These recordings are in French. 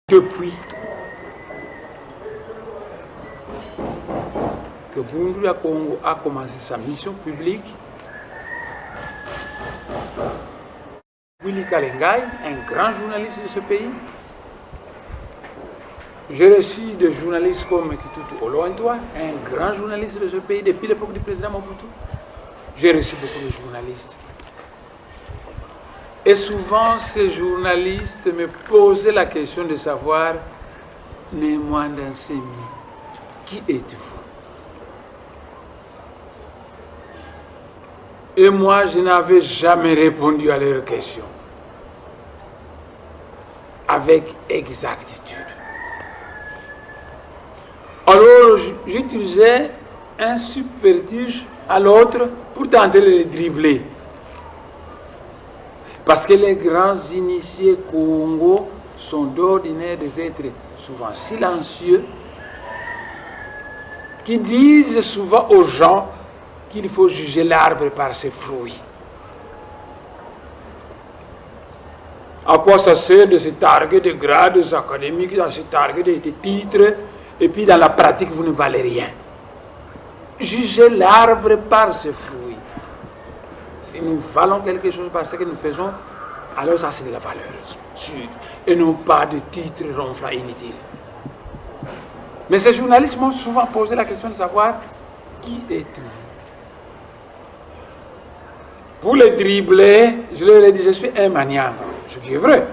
Depuis que Bunduya Congo a commencé sa mission publique, Willy Kalengai, un grand journaliste de ce pays, j'ai reçu des journalistes comme Kitutu Olointois, un grand journaliste de ce pays depuis l'époque du président Mobutu. J'ai reçu beaucoup de journalistes. Et souvent, ces journalistes me posaient la question de savoir, mais moi, Ndansemi, qui êtes-vous? Et moi, je n'avais jamais répondu à leurs questions avec exactitude. Alors, j'utilisais un subterfuge à l'autre pour tenter de les dribbler. Parce que les grands initiés Congo sont d'ordinaire des êtres souvent silencieux, qui disent souvent aux gens qu'il faut juger l'arbre par ses fruits. À quoi ça sert de se targuer de grades académiques, de se targuer de titres, et puis dans la pratique vous ne valez rien. Jugez l'arbre par ses fruits. Si nous valons quelque chose par ce que nous faisons, alors ça c'est de la valeur sûre, et non pas de titres ronflants inutiles. Mais ces journalistes m'ont souvent posé la question de savoir qui êtes-vous. Pour les dribbler, je leur ai dit je suis un maniaque, ce qui est vrai.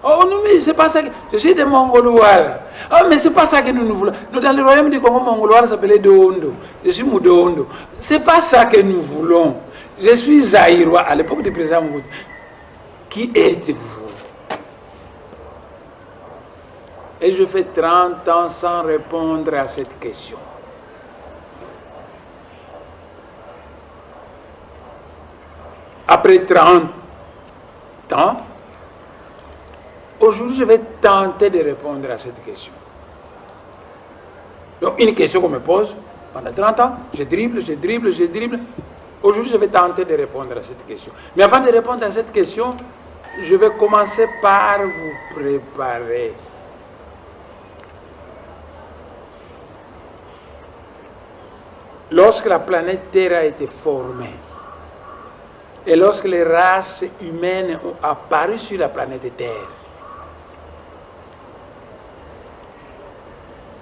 Oh non, mais c'est pas ça que... Je suis des Mongolois. Oh, mais c'est pas ça que nous voulons. Nous, dans le royaume du Congo mongolois, ça s'appelait Dondo. Je suis Moudondo. C'est pas ça que nous voulons. Je suis Zaïrois à l'époque du président Mobutu. Qui êtes-vous? Et je fais 30 ans sans répondre à cette question. Après 30 ans, aujourd'hui, je vais tenter de répondre à cette question. Donc, une question qu'on me pose pendant 30 ans, je dribble. Aujourd'hui, je vais tenter de répondre à cette question. Mais avant de répondre à cette question, je vais commencer par vous préparer. Lorsque la planète Terre a été formée, et lorsque les races humaines ont apparu sur la planète Terre,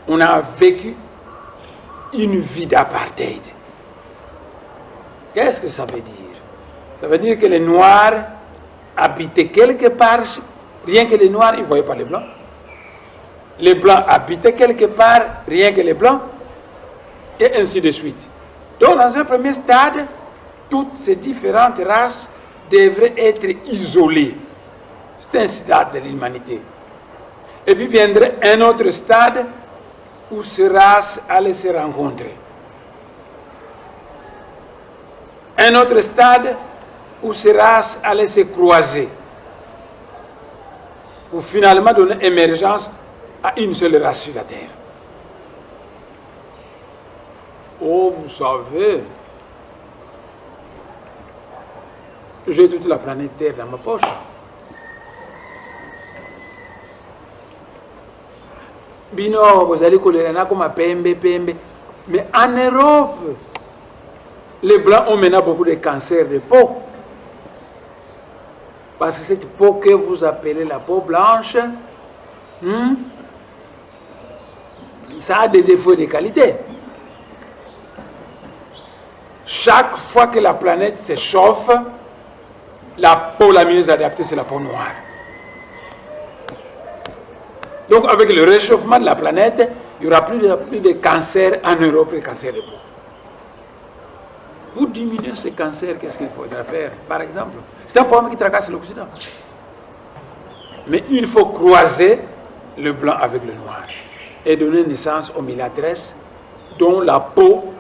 on a vécu une vie d'apartheid. Qu'est-ce que ça veut dire? Ça veut dire que les Noirs habitaient quelque part, rien que les Noirs, ils ne voyaient pas les Blancs. Les Blancs habitaient quelque part, rien que les Blancs, et ainsi de suite. Donc, dans un premier stade, toutes ces différentes races devraient être isolées. C'est un stade de l'humanité. Et puis viendrait un autre stade où ces races allaient se rencontrer. Un autre stade où ces races allaient se croiser. Pour finalement donner émergence à une seule race sur la Terre. Oh, vous savez, j'ai toute la planète Terre dans ma poche. Bino, vous allez coller comme PMB. Mais en Europe, les Blancs ont maintenant beaucoup de cancers de peau. Parce que cette peau que vous appelez la peau blanche, ça a des défauts et des qualités. Chaque fois que la planète se chauffe, la peau la mieux adaptée, c'est la peau noire. Donc, avec le réchauffement de la planète, il n'y aura plus de cancer en Europe, les cancers de peau. Pour diminuer ces cancers, qu'est-ce qu'il faudra faire? Par exemple, c'est un problème qui tracasse l'Occident. Mais il faut croiser le blanc avec le noir et donner naissance aux mulâtresses dont la peau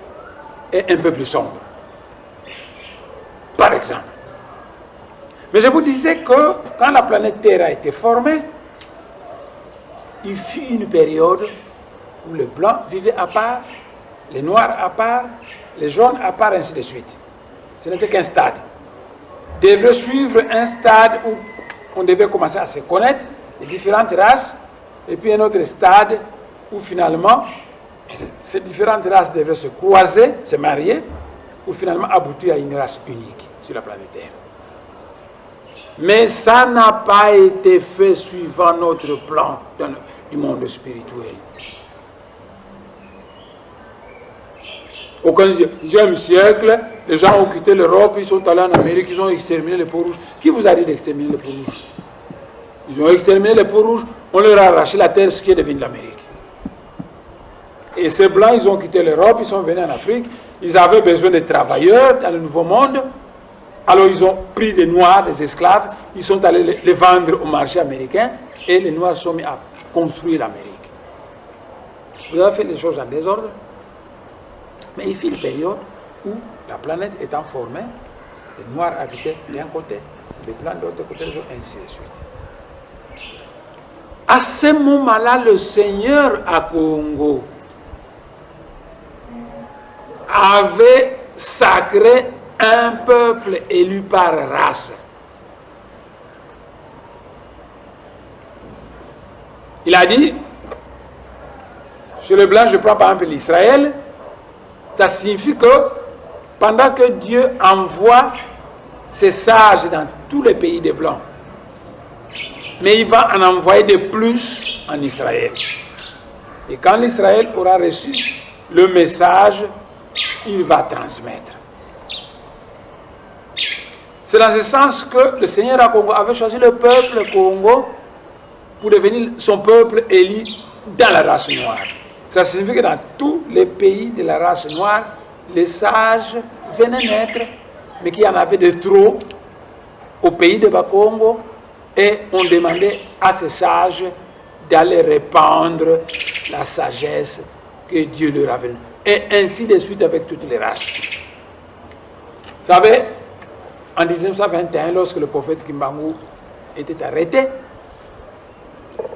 est un peu plus sombre. Par exemple. Mais je vous disais que quand la planète Terre a été formée, il fut une période où les blancs vivaient à part, les noirs à part, les jaunes à part, ainsi de suite. Ce n'était qu'un stade. Devrait suivre un stade où on devait commencer à se connaître, les différentes races, et puis un autre stade où finalement, ces différentes races devraient se croiser, se marier, pour finalement aboutir à une race unique sur la planète Terre. Mais ça n'a pas été fait suivant notre plan du monde spirituel. Au XVe siècle, les gens ont quitté l'Europe, ils sont allés en Amérique, ils ont exterminé les peaux rouges. Qui vous a dit d'exterminer les peaux rouges? Ils ont exterminé les peaux rouges, on leur a arraché la terre, ce qui est devenu l'Amérique. Et ces blancs, ils ont quitté l'Europe, ils sont venus en Afrique, ils avaient besoin de travailleurs dans le Nouveau Monde, alors ils ont pris des Noirs, des esclaves, ils sont allés les vendre au marché américain, et les Noirs sont mis à construire l'Amérique. Vous avez fait les choses en désordre, mais il fut une période où la planète étant formée, les Noirs habitaient d'un côté, les Blancs de l'autre côté, ainsi de suite. À ce moment-là, le Seigneur à Congo avait sacré un peuple élu par race. Il a dit, chez les Blancs, je prends par exemple l'Israël, ça signifie que pendant que Dieu envoie ses sages dans tous les pays des Blancs, mais il va en envoyer de plus en Israël. Et quand l'Israël aura reçu le message, il va transmettre. C'est dans ce sens que le Seigneur à Congo avait choisi le peuple Congo pour devenir son peuple élu dans la race noire. Ça signifie que dans tous les pays de la race noire, les sages venaient naître, mais qu'il y en avait de trop au pays de Bakongo, et on demandait à ces sages d'aller répandre la sagesse que Dieu leur avait donnée. Et ainsi de suite avec toutes les races. Vous savez, en 1921, lorsque le prophète Kimbangu était arrêté,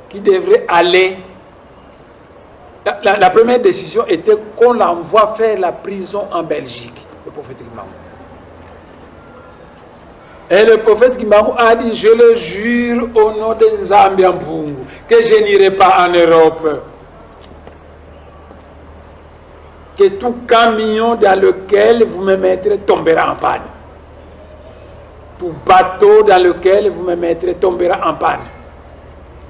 qui devrait aller, la première décision était qu'on l'envoie faire la prison en Belgique, le prophète Kimbangu. Et le prophète Kimbangu a dit, je le jure au nom de Nzambi Mpungu, que je n'irai pas en Europe. Que tout camion dans lequel vous me mettrez tombera en panne. Tout bateau dans lequel vous me mettrez tombera en panne.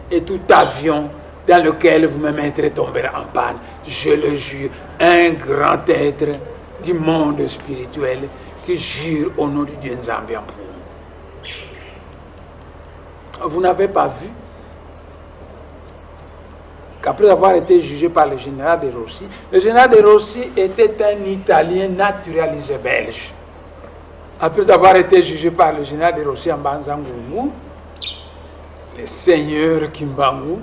Et tout avion dans lequel vous me mettrez tombera en panne. Je le jure, un grand être du monde spirituel qui jure au nom du Dieu Nzambi Mpungu. Vous n'avez pas vu qu'après avoir été jugé par le général de Rossi, le général de Rossi était un Italien naturalisé belge. Après avoir été jugé par le général de Rossi en Banzangoumou, le seigneur Kimbangu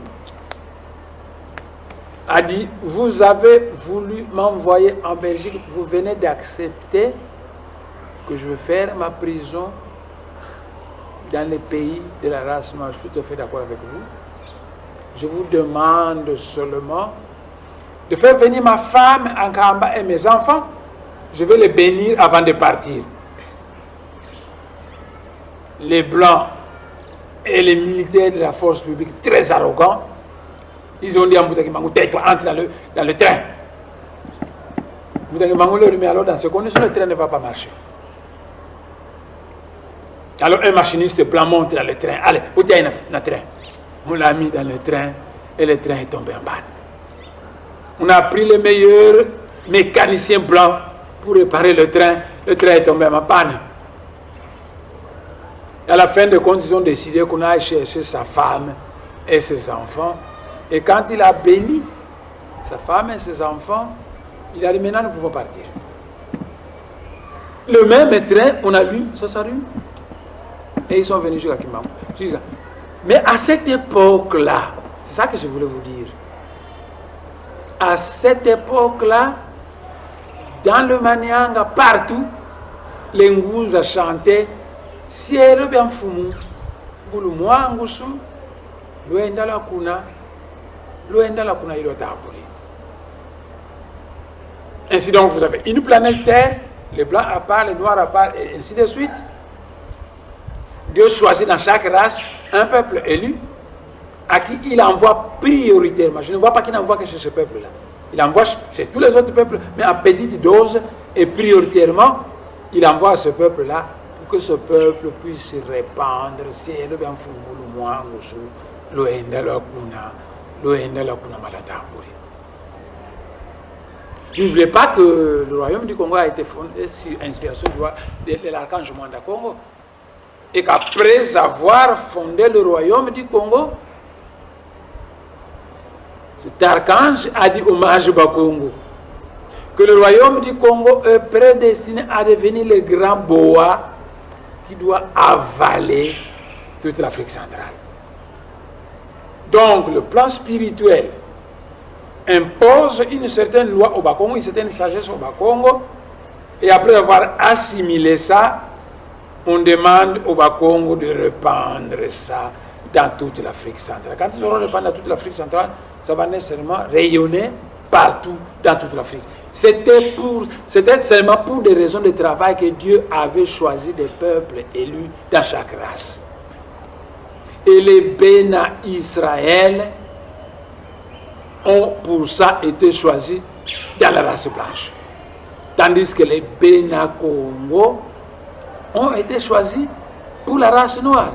a dit, vous avez voulu m'envoyer en Belgique, vous venez d'accepter que je vais faire ma prison dans les pays de la race noire. Je suis tout à fait d'accord avec vous. Je vous demande seulement de faire venir ma femme en Kamba et mes enfants. Je vais les bénir avant de partir. Les Blancs et les militaires de la force publique, très arrogants, ils ont dit à Moutakimangu, tais-toi, entre dans le train. Moutakimangu leur dit, mais alors dans ces conditions, le train ne va pas marcher. Alors un machiniste blanc monte dans le train. Allez, où est le train? On l'a mis dans le train et le train est tombé en panne. On a pris les meilleurs mécaniciens blancs pour réparer le train est tombé en panne. Et à la fin de compte, ils ont décidé qu'on aille chercher sa femme et ses enfants. Et quand il a béni sa femme et ses enfants, il a dit, maintenant nous pouvons partir. Le même train, on a lu, ça s'allume. Et ils sont venus jusqu'à Kimbangu. Mais à cette époque-là, c'est ça que je voulais vous dire. À cette époque-là, dans le Manianga, partout, les Ngounza chantaient Siere Bianfumu, Gulumwa Ngusu, Luenda la Kuna Ilotaburi. Ainsi donc, vous avez une planète Terre, les Blancs à part, les Noirs à part, et ainsi de suite. Dieu choisit dans chaque race un peuple élu à qui il envoie prioritairement. Je ne vois pas qu'il n'envoie que chez ce peuple-là. Il envoie chez tous les autres peuples, mais en petite dose et prioritairement, il envoie à ce peuple-là pour que ce peuple puisse se répandre. N'oubliez pas que le royaume du Congo a été fondé sur inspiration de l'archange Mwanda Congo. Et qu'après avoir fondé le royaume du Congo, cet archange a dit hommage au Congo. Que le royaume du Congo est prédestiné à devenir le grand boa qui doit avaler toute l'Afrique centrale. Donc le plan spirituel impose une certaine loi au Bas-Congo, une certaine sagesse au Bas-Congo, et après avoir assimilé ça, on demande au Bas-Congo de répandre ça dans toute l'Afrique centrale. Quand ils auront répandu dans toute l'Afrique centrale, ça va nécessairement rayonner partout dans toute l'Afrique. C'était seulement pour des raisons de travail que Dieu avait choisi des peuples élus dans chaque race. Et les Bénin Israël ont pour ça été choisis dans la race blanche. Tandis que les Bénin Congo ont été choisis pour la race noire.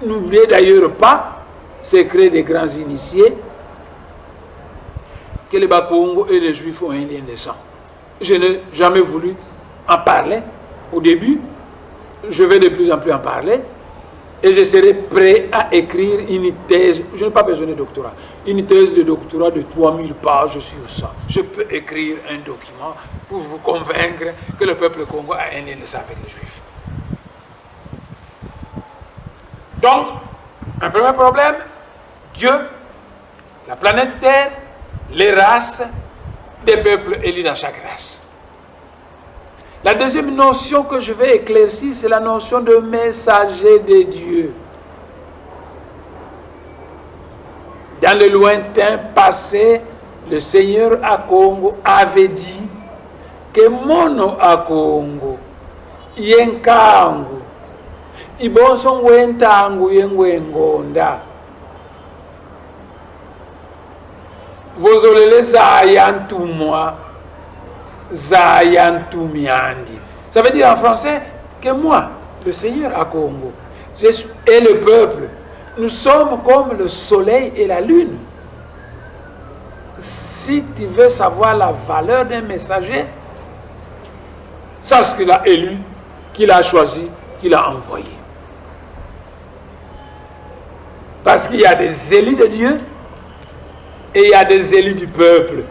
N'oubliez d'ailleurs pas, secret des grands initiés, que les Bas-Congo et les Juifs ont un lien de sang. Je n'ai jamais voulu en parler au début. Je vais de plus en plus en parler. Et je serai prêt à écrire une thèse. Je n'ai pas besoin de doctorat. Une thèse de doctorat de 3000 pages sur ça. Je peux écrire un document pour vous convaincre que le peuple congo a un lien de sang avec les Juifs. Donc, un premier problème, Dieu, la planète Terre, les races, des peuples élus dans chaque race. La deuxième notion que je vais éclaircir, c'est la notion de messager de Dieu. Dans le lointain passé, le Seigneur à Congo avait dit que mono à Congo, yenkangu, ibonso ngwentangu yengwengonda. Vozolele zayantumwa, zayantumiandi. Ça veut dire en français que moi, le Seigneur à Congo, et le peuple, nous sommes comme le soleil et la lune. Si tu veux savoir la valeur d'un messager, sache ce qu'il a élu, qu'il a choisi, qu'il a envoyé. Parce qu'il y a des élus de Dieu et il y a des élus du peuple.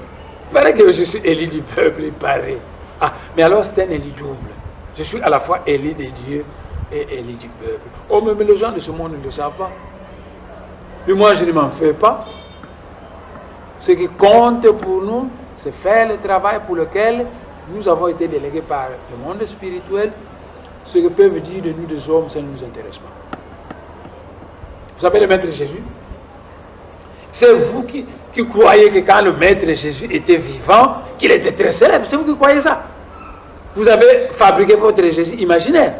Il paraît que je suis élu du peuple, il paraît. Ah, mais alors c'est un élu double. Je suis à la fois élu de Dieu et élu du peuple. Oh, mais les gens de ce monde ne le savent pas. Et moi, je ne m'en fais pas. Ce qui compte pour nous, c'est faire le travail pour lequel nous avons été délégués par le monde spirituel. Ce que peuvent dire de nous des hommes, ça ne nous intéresse pas. Vous savez le Maître Jésus? C'est vous qui croyez que quand le Maître Jésus était vivant, qu'il était très célèbre. C'est vous qui croyez ça. Vous avez fabriqué votre Jésus imaginaire.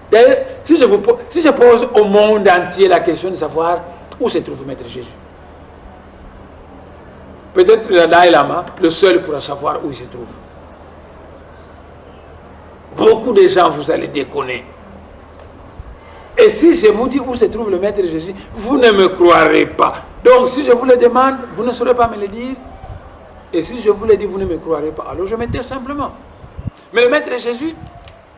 D'ailleurs, si je pose au monde entier la question de savoir où se trouve Maître Jésus, peut-être le Dalai Lama, le seul pourra savoir où il se trouve. Beaucoup de gens, vous allez déconner. Et si je vous dis où se trouve le Maître Jésus, vous ne me croirez pas. Donc, si je vous le demande, vous ne saurez pas me le dire. Et si je vous le dis, vous ne me croirez pas. Alors, je me tais simplement. Mais le Maître Jésus,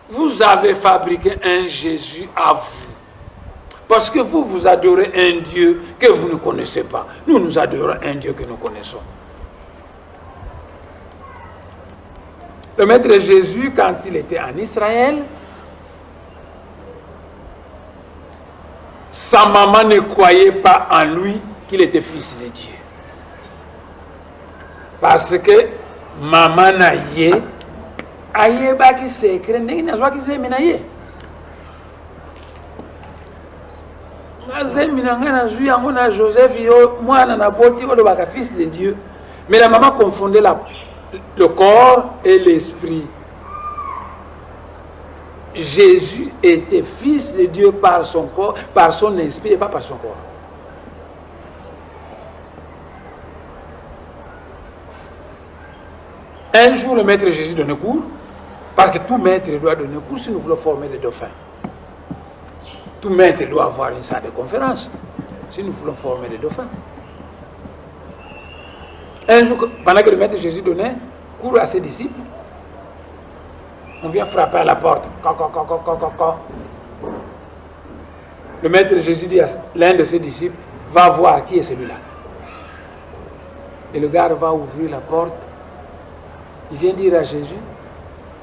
vous avez fabriqué un Jésus à vous. Parce que vous, vous adorez un Dieu que vous ne connaissez pas. Nous, nous adorons un Dieu que nous connaissons. Le Maître Jésus, quand il était en Israël, sa maman ne croyait pas en lui qu'il était fils de Dieu. Parce que maman naye, aye baki secret, n'est pas qui s'est menaye. Joseph, moi, fils de Dieu. Mais la maman confondait le corps et l'esprit. Jésus était fils de Dieu par son corps, par son esprit et pas par son corps. Un jour, le maître Jésus donnait cours, parce que tout maître doit donner cours si nous voulons former des dauphins. Tout maître doit avoir une salle de conférence si nous voulons former des dauphins. Un jour, pendant que le maître Jésus donnait cours à ses disciples, on vient frapper à la porte. Le maître Jésus dit à l'un de ses disciples, va voir qui est celui-là. Et le gars va ouvrir la porte. Il vient dire à Jésus,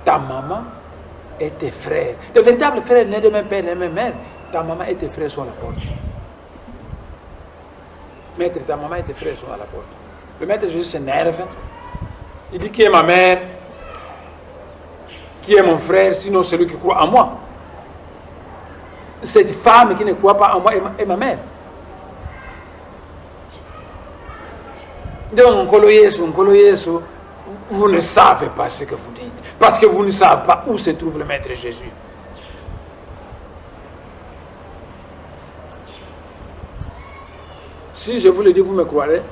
ta maman et tes frères, de véritables frères nés de même père et de même mère, ta maman et tes frères sont à la porte. Maître, ta maman et tes frères sont à la porte. Le maître Jésus s'énerve. Il dit, qui est ma mère? Qui est mon frère, sinon celui qui croit en moi? Cette femme qui ne croit pas en moi est ma mère. Donc, vous ne savez pas ce que vous dites, parce que vous ne savez pas où se trouve le maître Jésus. Si je vous le dis, vous me croirez?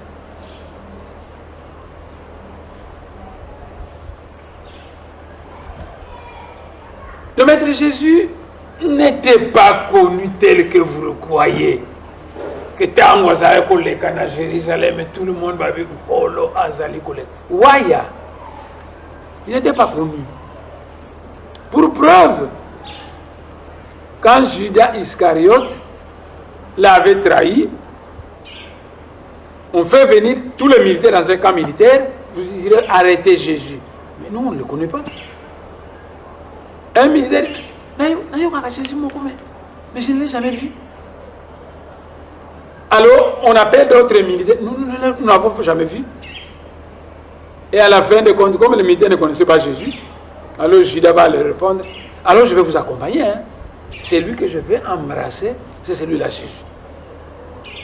Le maître Jésus n'était pas connu tel que vous le croyez. Que tant que vous avez collé à Jérusalem, tout le monde va dire Kolo Azali collé. Waya. Il n'était pas connu. Pour preuve, quand Judas Iscariote l'avait trahi, on fait venir tous les militaires dans un camp militaire, vous direz arrêtez Jésus. Mais nous, on ne le connaît pas. Un militaire dit, mais je ne l'ai jamais vu. Alors, on appelle d'autres militaires, nous n'avons jamais vu. Et à la fin de compte, comme les militaires ne connaissaient pas Jésus, alors Judas va leur répondre, alors je vais vous accompagner. Hein. C'est lui que je vais embrasser, c'est celui-là Jésus.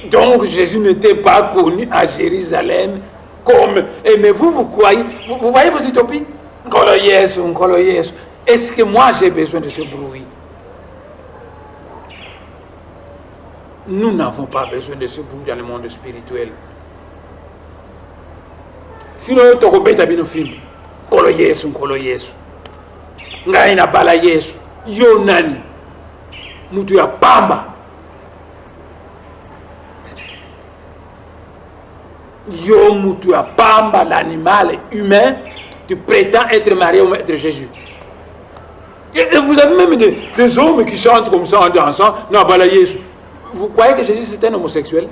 Donc Jésus n'était pas connu à Jérusalem comme... mais vous croyez, vous voyez vos utopies? Est-ce que moi j'ai besoin de ce bruit? Nous n'avons pas besoin de ce bruit dans le monde spirituel. Sinon, tu as un film. Kolo Yesu. Ngai na bala Yesu. Yo nani. Mutu ya pamba. Yo mutu ya pamba, l'animal humain. Tu prétends être marié au maître Jésus. Et vous avez même des hommes qui chantent comme ça en dansant. Na bala Yesu. Vous croyez que Jésus c'est un homosexuel?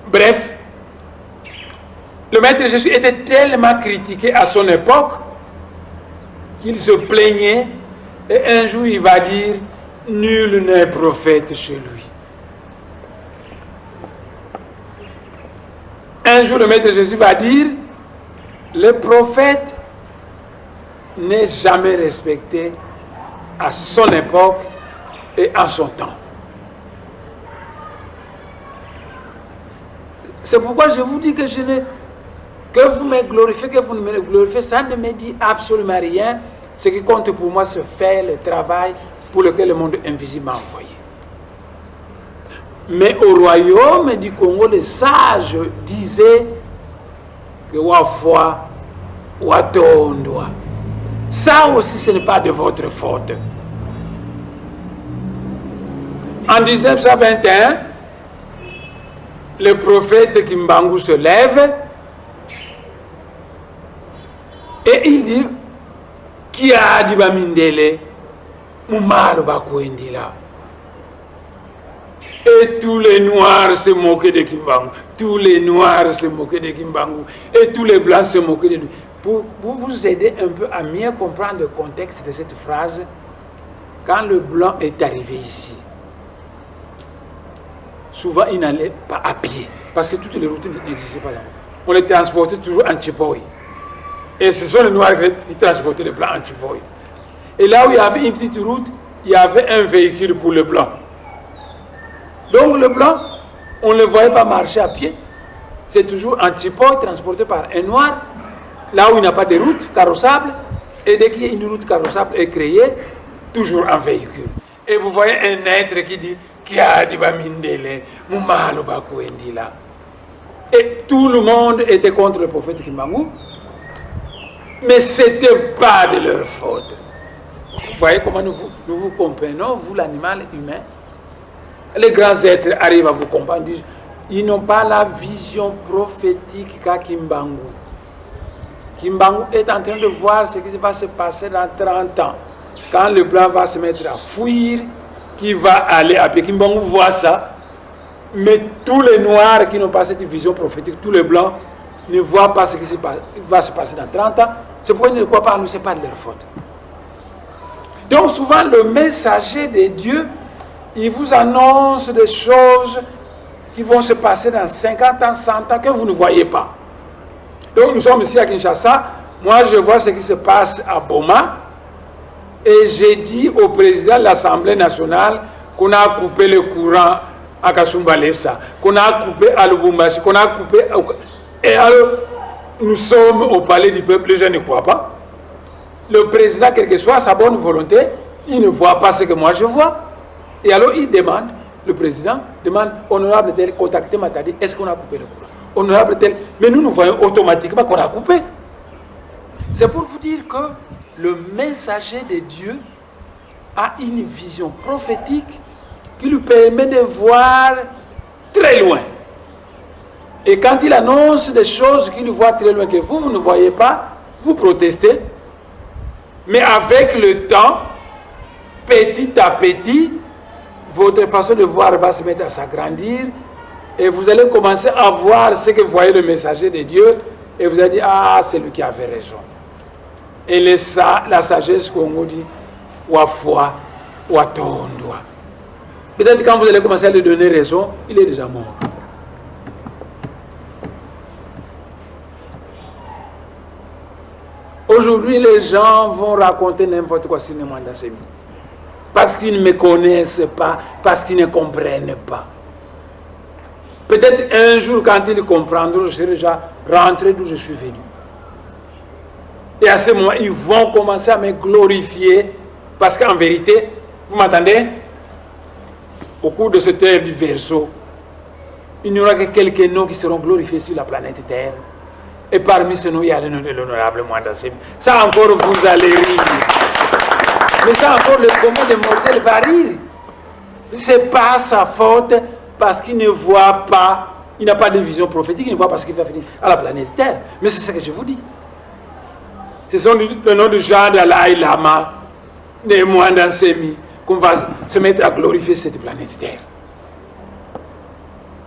Bref, le maître Jésus était tellement critiqué à son époque qu'il se plaignait et un jour il va dire nul n'est prophète chez lui. Un jour le maître Jésus va dire le prophète n'est jamais respecté à son époque et à son temps. C'est pourquoi je vous dis que que vous me glorifiez, que vous ne me glorifiez, ça ne me dit absolument rien. Ce qui compte pour moi, c'est faire le travail pour lequel le monde invisible m'a envoyé. Mais au royaume du Congo, les sages disaient que Wafwa, Watondwa. Ça aussi, ce n'est pas de votre faute. En 1921, le prophète Kimbangu se lève et il dit qui a dit Bamindele Moumalo Bakwendila. Et tous les noirs se moquaient de Kimbangu. Tous les noirs se moquaient de Kimbangu. Et tous les blancs se moquaient de lui. Pour vous aider un peu à mieux comprendre le contexte de cette phrase, quand le blanc est arrivé ici, souvent il n'allait pas à pied, parce que toutes les routes n'existaient pas là. On les transportait toujours en Chipoy. Et ce sont les noirs qui transportaient les blancs en Chipoy. Et là où il y avait une petite route, il y avait un véhicule pour le blanc. Donc le blanc, on ne le voyait pas marcher à pied. C'est toujours en Chipoy transporté par un noir, là où il n'y a pas de route carrossable. Et dès qu'il y a une route carrossable est créée, toujours en véhicule. Et vous voyez un être qui dit et tout le monde était contre le prophète Kimbangu, mais ce n'était pas de leur faute. Vous voyez comment nous vous comprenons, vous l'animal humain. Les grands êtres arrivent à vous comprendre, ils n'ont pas la vision prophétique qu'a Kimbangu. Kimbangu est en train de voir ce qui va se passer dans 30 ans. Quand le blanc va se mettre à fuir, qui va aller à Pékin, Kimbangu voit ça, mais tous les noirs qui n'ont pas cette vision prophétique, tous les blancs, ne voient pas ce qui va se passer dans 30 ans. C'est pourquoi ils ne croient pas à nous, ce n'est pas de leur faute. Donc souvent, le messager de Dieu, il vous annonce des choses qui vont se passer dans 50 ans, 100 ans, que vous ne voyez pas. Donc nous sommes ici à Kinshasa, moi je vois ce qui se passe à Boma, et j'ai dit au président de l'Assemblée nationale qu'on a coupé le courant à Kasumbalesa, qu'on a coupé à Lubumbashi, qu'on a coupé... Et alors, nous sommes au palais du peuple, les gens ne croient pas. Le président, quelle que soit sa bonne volonté, il ne voit pas ce que moi je vois. Et alors il demande, le président demande, honorable tel, contactez Matadi, est-ce qu'on a coupé le courant? Honorable tel, mais nous voyons automatiquement qu'on a coupé. C'est pour vous dire que le messager de Dieu a une vision prophétique qui lui permet de voir très loin. Et quand il annonce des choses qu'il voit très loin, que vous ne voyez pas, vous protestez. Mais avec le temps, petit à petit, votre façon de voir va se mettre à s'agrandir et vous allez commencer à voir ce que voyait le messager de Dieu et vous allez dire, ah, c'est lui qui avait raison. Et la sagesse qu'on vous dit, wa foi, wa tondwa. Peut-être quand vous allez commencer à lui donner raison, il est déjà mort. Aujourd'hui, les gens vont raconter n'importe quoi sur le mandat sémi. Parce qu'ils ne me connaissent pas, parce qu'ils ne comprennent pas. Peut-être un jour, quand ils comprendront, je serai déjà rentré d'où je suis venu. Et à ce moment, ils vont commencer à me glorifier. Parce qu'en vérité, vous m'entendez? Au cours de cette ère du Verseau, il n'y aura que quelques noms qui seront glorifiés sur la planète Terre. Et parmi ces noms, il y a le nom de l'honorable Mwandasemi. Ça encore, vous allez rire. Mais ça encore, le commun des mortels va rire. Ce n'est pas sa faute parce qu'il ne voit pas, il n'a pas de vision prophétique, il ne voit pas ce qu'il va finir à la planète Terre. Mais c'est ce que je vous dis. Ce sont le nom de Jean Dalai Lama, de Mwandasemi, qu'on va se mettre à glorifier cette planète Terre.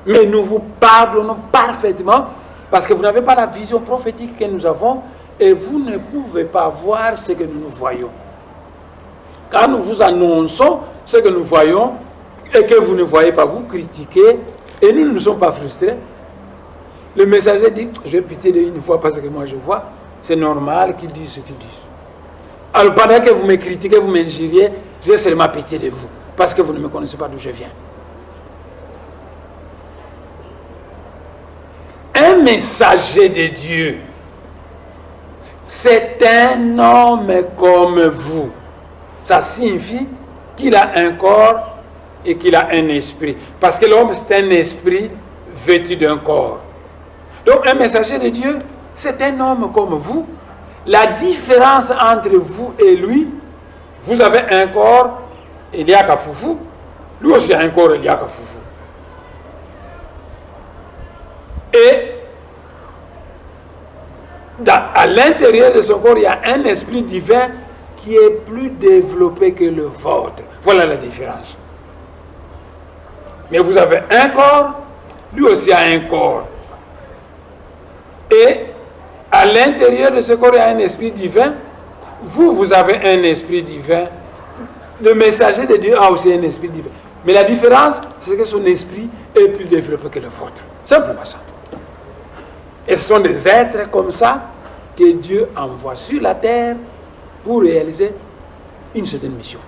Mais nous vous pardonnons parfaitement parce que vous n'avez pas la vision prophétique que nous avons et vous ne pouvez pas voir ce que nous voyons. Quand nous vous annonçons ce que nous voyons et que vous ne voyez pas, vous critiquez et nous ne sommes pas frustrés. Le messager dit, j'ai pitié de une fois parce que moi je vois, c'est normal qu'ils disent ce qu'ils disent. Alors pendant que vous me critiquez, vous m'injuriez, j'ai seulement pitié de vous parce que vous ne me connaissez pas d'où je viens. Un messager de Dieu, c'est un homme comme vous. Ça signifie qu'il a un corps et qu'il a un esprit. Parce que l'homme, c'est un esprit vêtu d'un corps. Donc un messager de Dieu, c'est un homme comme vous. La différence entre vous et lui, vous avez un corps, il y a qu'à foufou. Lui aussi a un corps, il y a qu'à foufou. Et à l'intérieur de son corps, il y a un esprit divin qui est plus développé que le vôtre. Voilà la différence. Mais vous avez un corps, lui aussi a un corps. Et à l'intérieur de ce corps, il y a un esprit divin. Vous avez un esprit divin. Le messager de Dieu a aussi un esprit divin. Mais la différence, c'est que son esprit est plus développé que le vôtre. Simplement ça. Et ce sont des êtres comme ça que Dieu envoie sur la terre pour réaliser une certaine mission.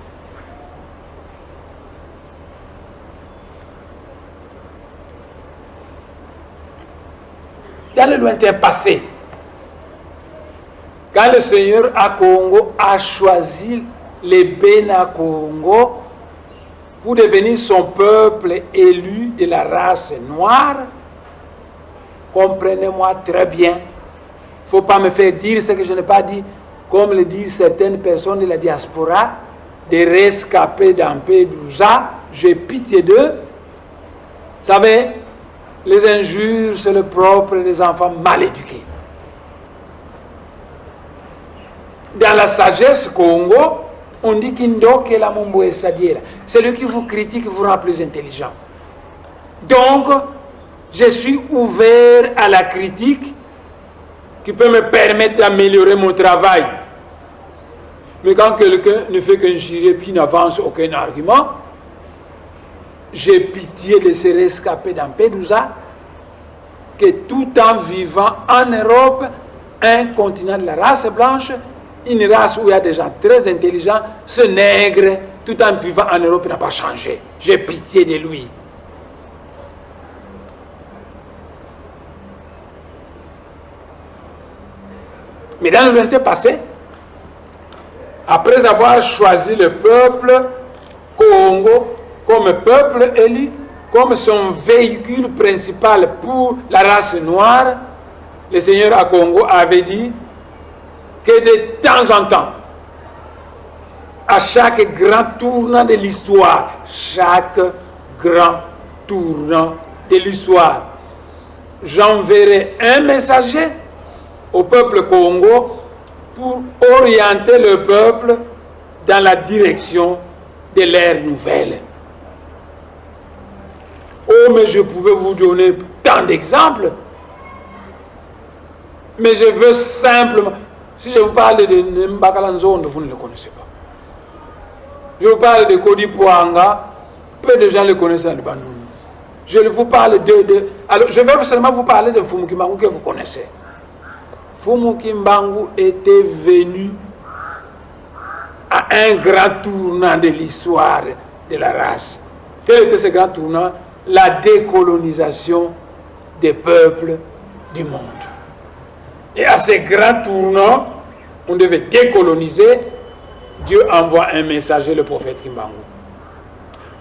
Dans le lointain passé, quand le Seigneur à Congo a choisi les Bena Congo pour devenir son peuple élu de la race noire, comprenez-moi très bien. Il ne faut pas me faire dire ce que je n'ai pas dit, comme le disent certaines personnes de la diaspora, des rescapés d'Ampédouza. J'ai pitié d'eux. Vous savez, les injures, c'est le propre des enfants mal éduqués. Dans la sagesse Congo, on dit qu'Indoke la Mumbo Sadiera. Celui qui vous critique vous rend plus intelligent. Donc, je suis ouvert à la critique qui peut me permettre d'améliorer mon travail. Mais quand quelqu'un ne fait qu'un girer puis n'avance aucun argument, j'ai pitié de ces rescapés d'Ampédouza que tout en vivant en Europe, un continent de la race blanche, une race où il y a des gens très intelligents, ce nègre, tout en vivant en Europe, n'a pas changé. J'ai pitié de lui. Mais dans l'humanité passée, après avoir choisi le peuple Congo comme peuple élu, comme son véhicule principal pour la race noire, le Seigneur à Congo avait dit que de temps en temps, à chaque grand tournant de l'histoire, j'enverrai un messager au peuple Congo pour orienter le peuple dans la direction de l'ère nouvelle. Oh, mais je pouvais vous donner tant d'exemples, mais je veux simplement... Si je vous parle de Mbakalanzondo, vous ne le connaissez pas. Je vous parle de Kodi Pouanga, peu de gens le connaissent dans le Bandung. Je vous parle alors, je vais seulement vous parler de Fumu Kimbangu que vous connaissez. Fumu Kimbangu était venu à un grand tournant de l'histoire de la race. Quel était ce grand tournant? La décolonisation des peuples du monde. Et à ces grands tournants, on devait décoloniser. Dieu envoie un messager, le prophète Kimbangu.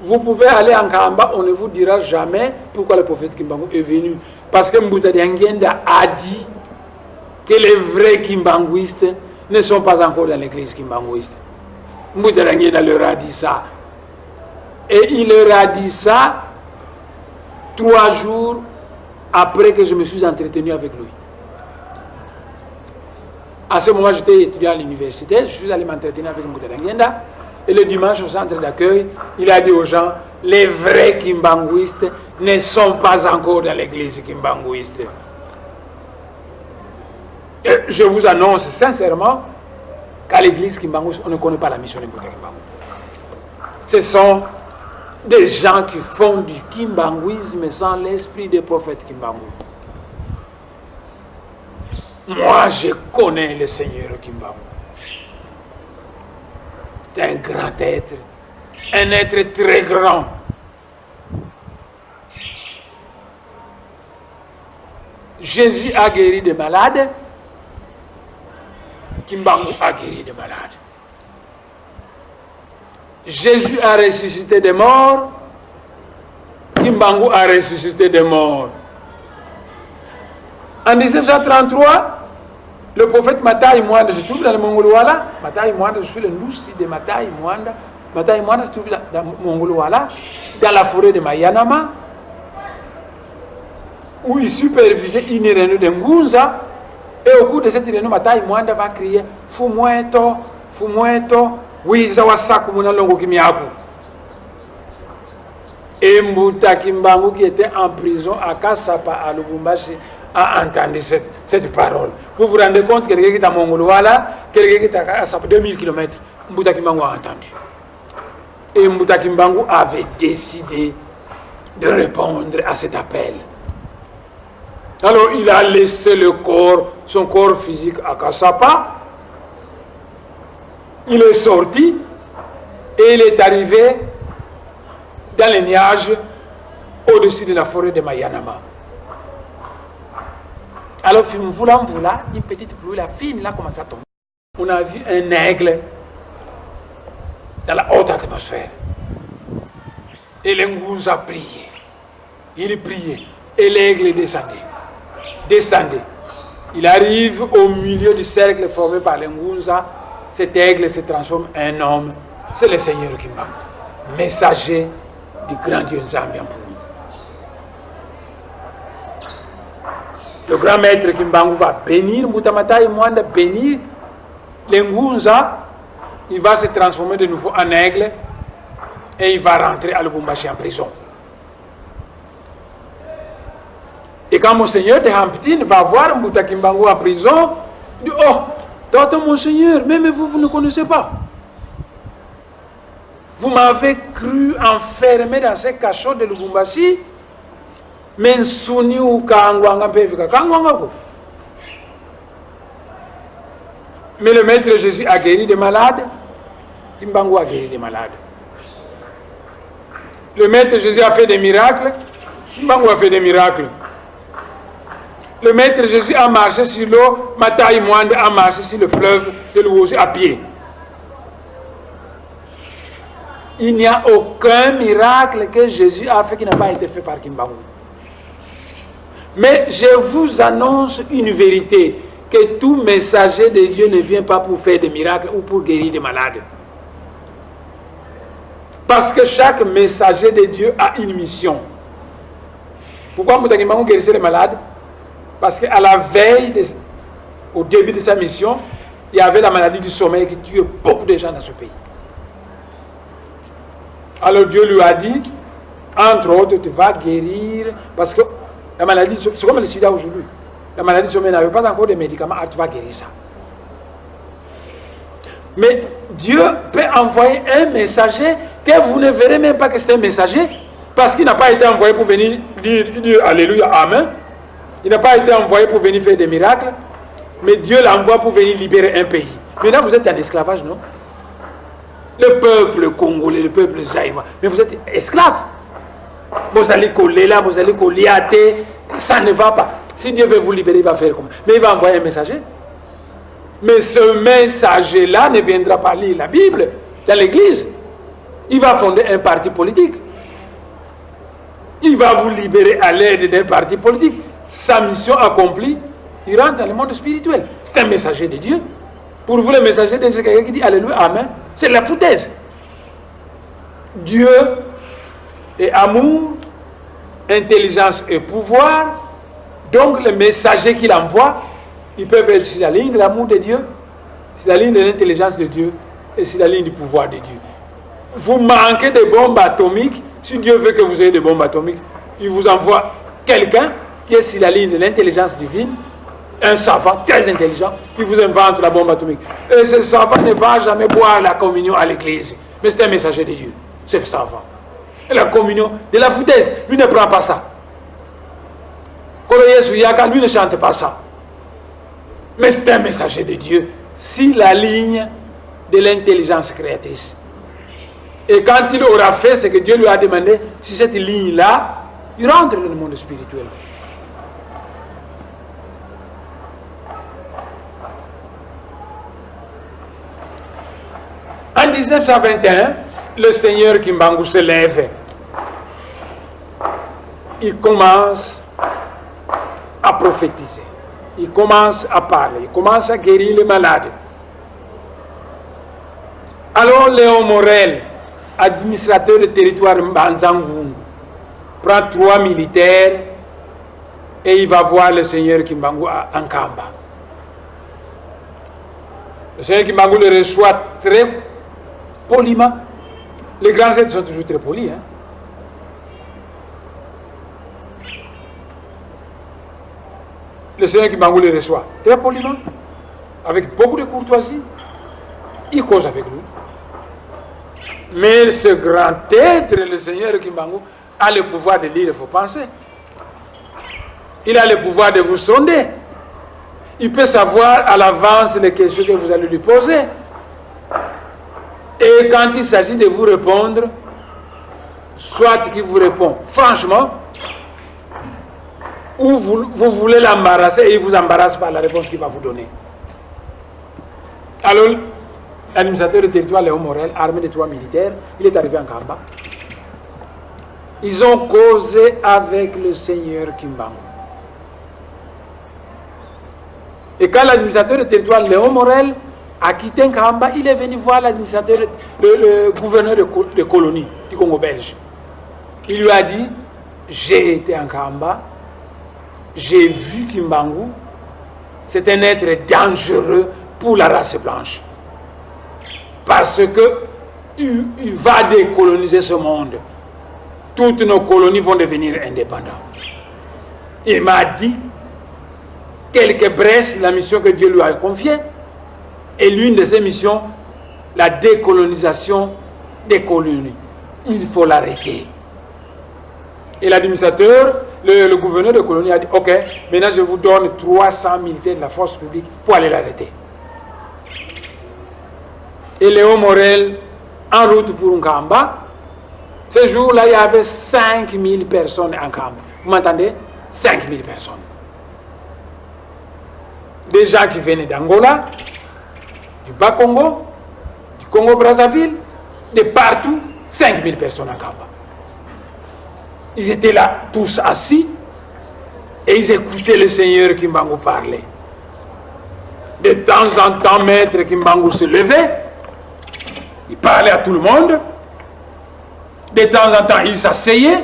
Vous pouvez aller en Kamba, on ne vous dira jamais pourquoi le prophète Kimbangu est venu. Parce que Mbouta Dianguenda a dit que les vrais Kimbanguistes ne sont pas encore dans l'église Kimbanguiste. Mbouta Dianguenda leur a dit ça. Et il leur a dit ça 3 jours après que je me suis entretenu avec lui. À ce moment, j'étais étudiant à l'université, je suis allé m'entretenir avec Mbouta Dianguenda. Et le dimanche, au centre d'accueil, il a dit aux gens, les vrais Kimbanguistes ne sont pas encore dans l'église Kimbanguiste. Et je vous annonce sincèrement qu'à l'église Kimbanguiste, on ne connaît pas la mission de Mbouta Kimbangu. Ce sont des gens qui font du Kimbanguisme sans l'esprit des prophètes Kimbangu. Moi, je connais le Seigneur Kimbangu. C'est un grand être, un être très grand. Jésus a guéri des malades, Kimbangu a guéri des malades. Jésus a ressuscité des morts, Kimbangu a ressuscité des morts. En 1933, le prophète Matai Mwanda se trouve dans le Mongolwala. Matai Mwanda, je suis le Noussi de Matai Mwanda. Matai Mwanda se trouve dans le Mongolwala, dans la forêt de Mayanama, où il supervisait une réunion de Ngunza. Et au cours de cette réunion, Matai Mwanda va crier Fumueto, Fumueto, Wizawasaku Munalongo Kimiaku. Et Mbouta Kimbangu, qui était en prison à Kassapa, à Lubumbashi, a entendu cette parole. Vous vous rendez compte, quelqu'un qui est à Mongolwala, quelqu'un qui est à 2000 km, Mbouta Kimbangu a entendu. Et Mbouta Kimbangu avait décidé de répondre à cet appel. Alors il a laissé son corps physique à Kassapa. Il est sorti et il est arrivé dans les nuages au-dessus de la forêt de Mayanama. Alors, une petite pluie, la fine, là, commence à tomber. on a vu un aigle dans la haute atmosphère. Et l'Ngunza priait. Il priait. Et l'aigle descendait. Descendait. Il arrive au milieu du cercle formé par l'Ngunza. Cet aigle se transforme en un homme. C'est le Seigneur qui manque. Messager du grand Dieu Nzambi. Le grand maître Kimbangu va bénir, Mutamata et Mwanda bénir l'Ngunza. Il va se transformer de nouveau en aigle et il va rentrer à Lubumbashi en prison. Et quand Monseigneur de Hamptin va voir Mbuta Kimbangu en prison, il dit: oh, tonton Monseigneur, même vous ne connaissez pas. Vous m'avez cru enfermé dans ce cachot de Lubumbashi, mais Souni ou Kangwanga Pevika. Mais le maître Jésus a guéri des malades. Kimbangu a guéri des malades. Le maître Jésus a fait des miracles. Kimbangu a fait des miracles. Le maître Jésus a marché sur l'eau. Mataï Mwande a marché sur le fleuve de l'Ouosi à pied. Il n'y a aucun miracle que Jésus a fait qui n'a pas été fait par Kimbangu. Mais je vous annonce une vérité, que tout messager de Dieu ne vient pas pour faire des miracles ou pour guérir des malades. Parce que chaque messager de Dieu a une mission. Pourquoi Mbuta Kimbangu guérissait les malades? Parce qu'à la veille, au début de sa mission, il y avait la maladie du sommeil qui tuait beaucoup de gens dans ce pays. Alors Dieu lui a dit, entre autres, tu vas guérir, parce que la maladie, c'est comme le sida aujourd'hui. La maladie du sommeil n'avait pas encore de médicaments, alors tu vas guérir ça. Mais Dieu peut envoyer un messager que vous ne verrez même pas que c'est un messager, parce qu'il n'a pas été envoyé pour venir dire Alléluia, Amen. Il n'a pas été envoyé pour venir faire des miracles, mais Dieu l'envoie pour venir libérer un pays. Maintenant, vous êtes en esclavage, non? Le peuple congolais, le peuple zaïrois, mais vous êtes esclaves. Vous allez coller là, vous allez coller à terre, ça ne va pas. Si Dieu veut vous libérer, il va faire comment? Mais il va envoyer un messager. Mais ce messager-là ne viendra pas lire la Bible dans l'église. Il va fonder un parti politique. Il va vous libérer à l'aide d'un parti politique. Sa mission accomplie, il rentre dans le monde spirituel. C'est un messager de Dieu. Pour vous, le messager de Dieu, c'est quelqu'un qui dit Alléluia, Amen. C'est la foutaise. Dieu est amour, intelligence et pouvoir. Donc, le messager qu'il envoie, ils peuvent être sur la ligne de l'amour de Dieu, sur la ligne de l'intelligence de Dieu et sur la ligne du pouvoir de Dieu. Vous manquez de bombes atomiques. Si Dieu veut que vous ayez des bombes atomiques, il vous envoie quelqu'un qui est sur la ligne de l'intelligence divine, un savant très intelligent, il vous invente la bombe atomique. Et ce savant ne va jamais boire la communion à l'église. Mais c'est un messager de Dieu, ce savant. Et la communion de la foutaise, lui ne prend pas ça. Lui ne chante pas ça. Mais c'est un messager de Dieu, si la ligne de l'intelligence créatrice. Et quand il aura fait ce que Dieu lui a demandé, sur cette ligne-là, il rentre dans le monde spirituel. En 1921, le Seigneur Kimbangu se lève. Il commence à prophétiser. Il commence à parler. Il commence à guérir les malades. Alors Léon Morel, administrateur du territoire Mbanzangungu, prend 3 militaires et il va voir le Seigneur Kimbangu à Ankamba. Le Seigneur Kimbangu le reçoit très poliment. Les grands êtres sont toujours très polis. Hein? Le Seigneur Kimbangu le reçoit très poliment, avec beaucoup de courtoisie. Il cause avec lui. Mais ce grand être, le Seigneur Kimbangu, a le pouvoir de lire vos pensées. Il a le pouvoir de vous sonder. Il peut savoir à l'avance les questions que vous allez lui poser. Et quand il s'agit de vous répondre, soit qu'il vous répond franchement, ou vous voulez l'embarrasser et il vous embarrasse par la réponse qu'il va vous donner. Alors, l'administrateur du territoire, Léon Morel, armé de 3 militaires, il est arrivé en Kamba. Ils ont causé avec le seigneur Kimbangu. Et quand l'administrateur du territoire, Léon Morel, a quitté Kamba, il est venu voir l'administrateur, le gouverneur de colonie du Congo belge. Il lui a dit, j'ai été en Kamba, j'ai vu Kimbangu, c'est un être dangereux pour la race blanche. Parce que il va décoloniser ce monde. Toutes nos colonies vont devenir indépendantes. Il m'a dit quelques brèches, la mission que Dieu lui a confiée. Et l'une de ces missions, la décolonisation des colonies. Il faut l'arrêter. Et l'administrateur, le gouverneur de colonie a dit, ok, maintenant je vous donne 300 militaires de la force publique pour aller l'arrêter. Et Léon Morel, en route pour Nkamba, ce jour-là, il y avait 5000 personnes en Nkamba. Vous m'entendez? 5000 personnes. Des gens qui venaient d'Angola, du Bas-Congo, du Congo-Brazzaville, de partout, 5000 personnes en Nkamba. Ils étaient là, tous assis, et ils écoutaient le Seigneur Kimbangu parler. De temps en temps, Maître Kimbangu se levait, il parlait à tout le monde. De temps en temps, il s'asseyait,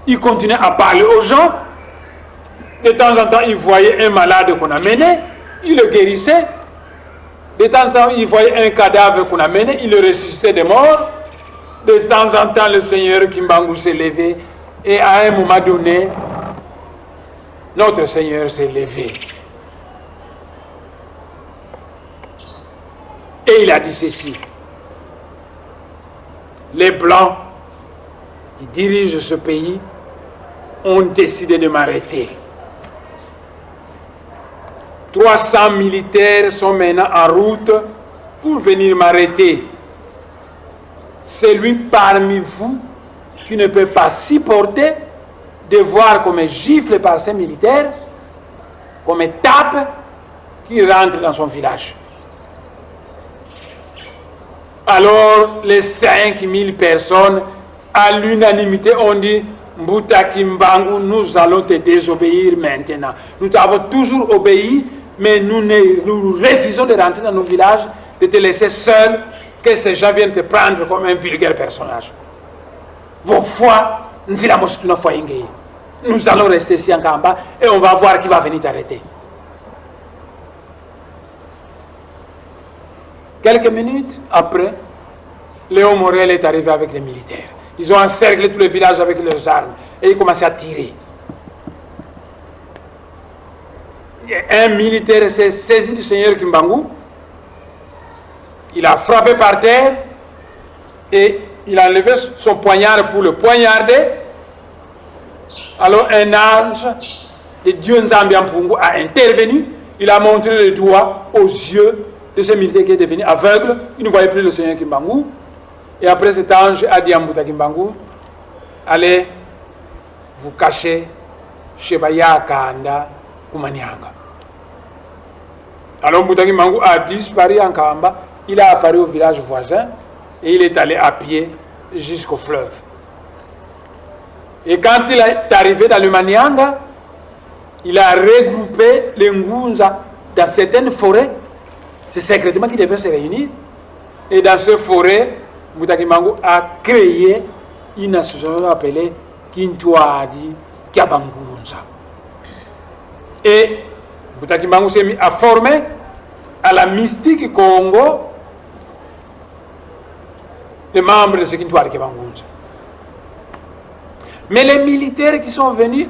il continuait à parler aux gens. De temps en temps, il voyait un malade qu'on a mené, il le guérissait. De temps en temps, il voyait un cadavre qu'on a mené, il le ressuscitait des morts. De temps en temps, le Seigneur Kimbangu s'est levé et à un moment donné, notre Seigneur s'est levé. Et il a dit ceci. Les Blancs qui dirigent ce pays ont décidé de m'arrêter. 300 militaires sont maintenant en route pour venir m'arrêter. Celui parmi vous qui ne peut pas supporter de voir qu'on me gifle par ces militaires, qu'on me tape, qui rentre dans son village. Alors les 5000 personnes, à l'unanimité, ont dit, Mbuta Kimbangu, nous allons te désobéir maintenant. Nous t'avons toujours obéi, mais nous refusons de rentrer dans nos villages, de te laisser seul, que ces gens viennent te prendre comme un vulgaire personnage. Vos foi, nous allons rester ici en Kamba et on va voir qui va venir t'arrêter. Quelques minutes après, Léon Morel est arrivé avec les militaires. Ils ont encerclé tout le village avec leurs armes et ils commençaient à tirer. Un militaire s'est saisi du Seigneur Kimbangu. Il a frappé par terre et il a enlevé son poignard pour le poignarder. Alors un ange de Dieu Nzambi Ampungu a intervenu. Il a montré le doigt aux yeux de ce militaire qui est devenu aveugle. Il ne voyait plus le Seigneur Kimbangu. Et après cet ange a dit à Mbuta Kimbangu, allez vous cacher chez Baya Kanda Kumanianga. Alors Mbuta Kimbangu a disparu en Kamba. Il a apparu au village voisin et il est allé à pied jusqu'au fleuve. Et quand il est arrivé dans le Manianga, il a regroupé les Ngunza dans certaines forêts. C'est secrètement qu'ils devaient se réunir. Et dans ces forêts, Mbuta Kimbangu a créé une association appelée Kintwadi Kiabangunza. Et Mbuta Kimbangu s'est mis à former à la mystique Congo les membres de ce Kintwadi Kiabangunza. Mais les militaires qui sont venus,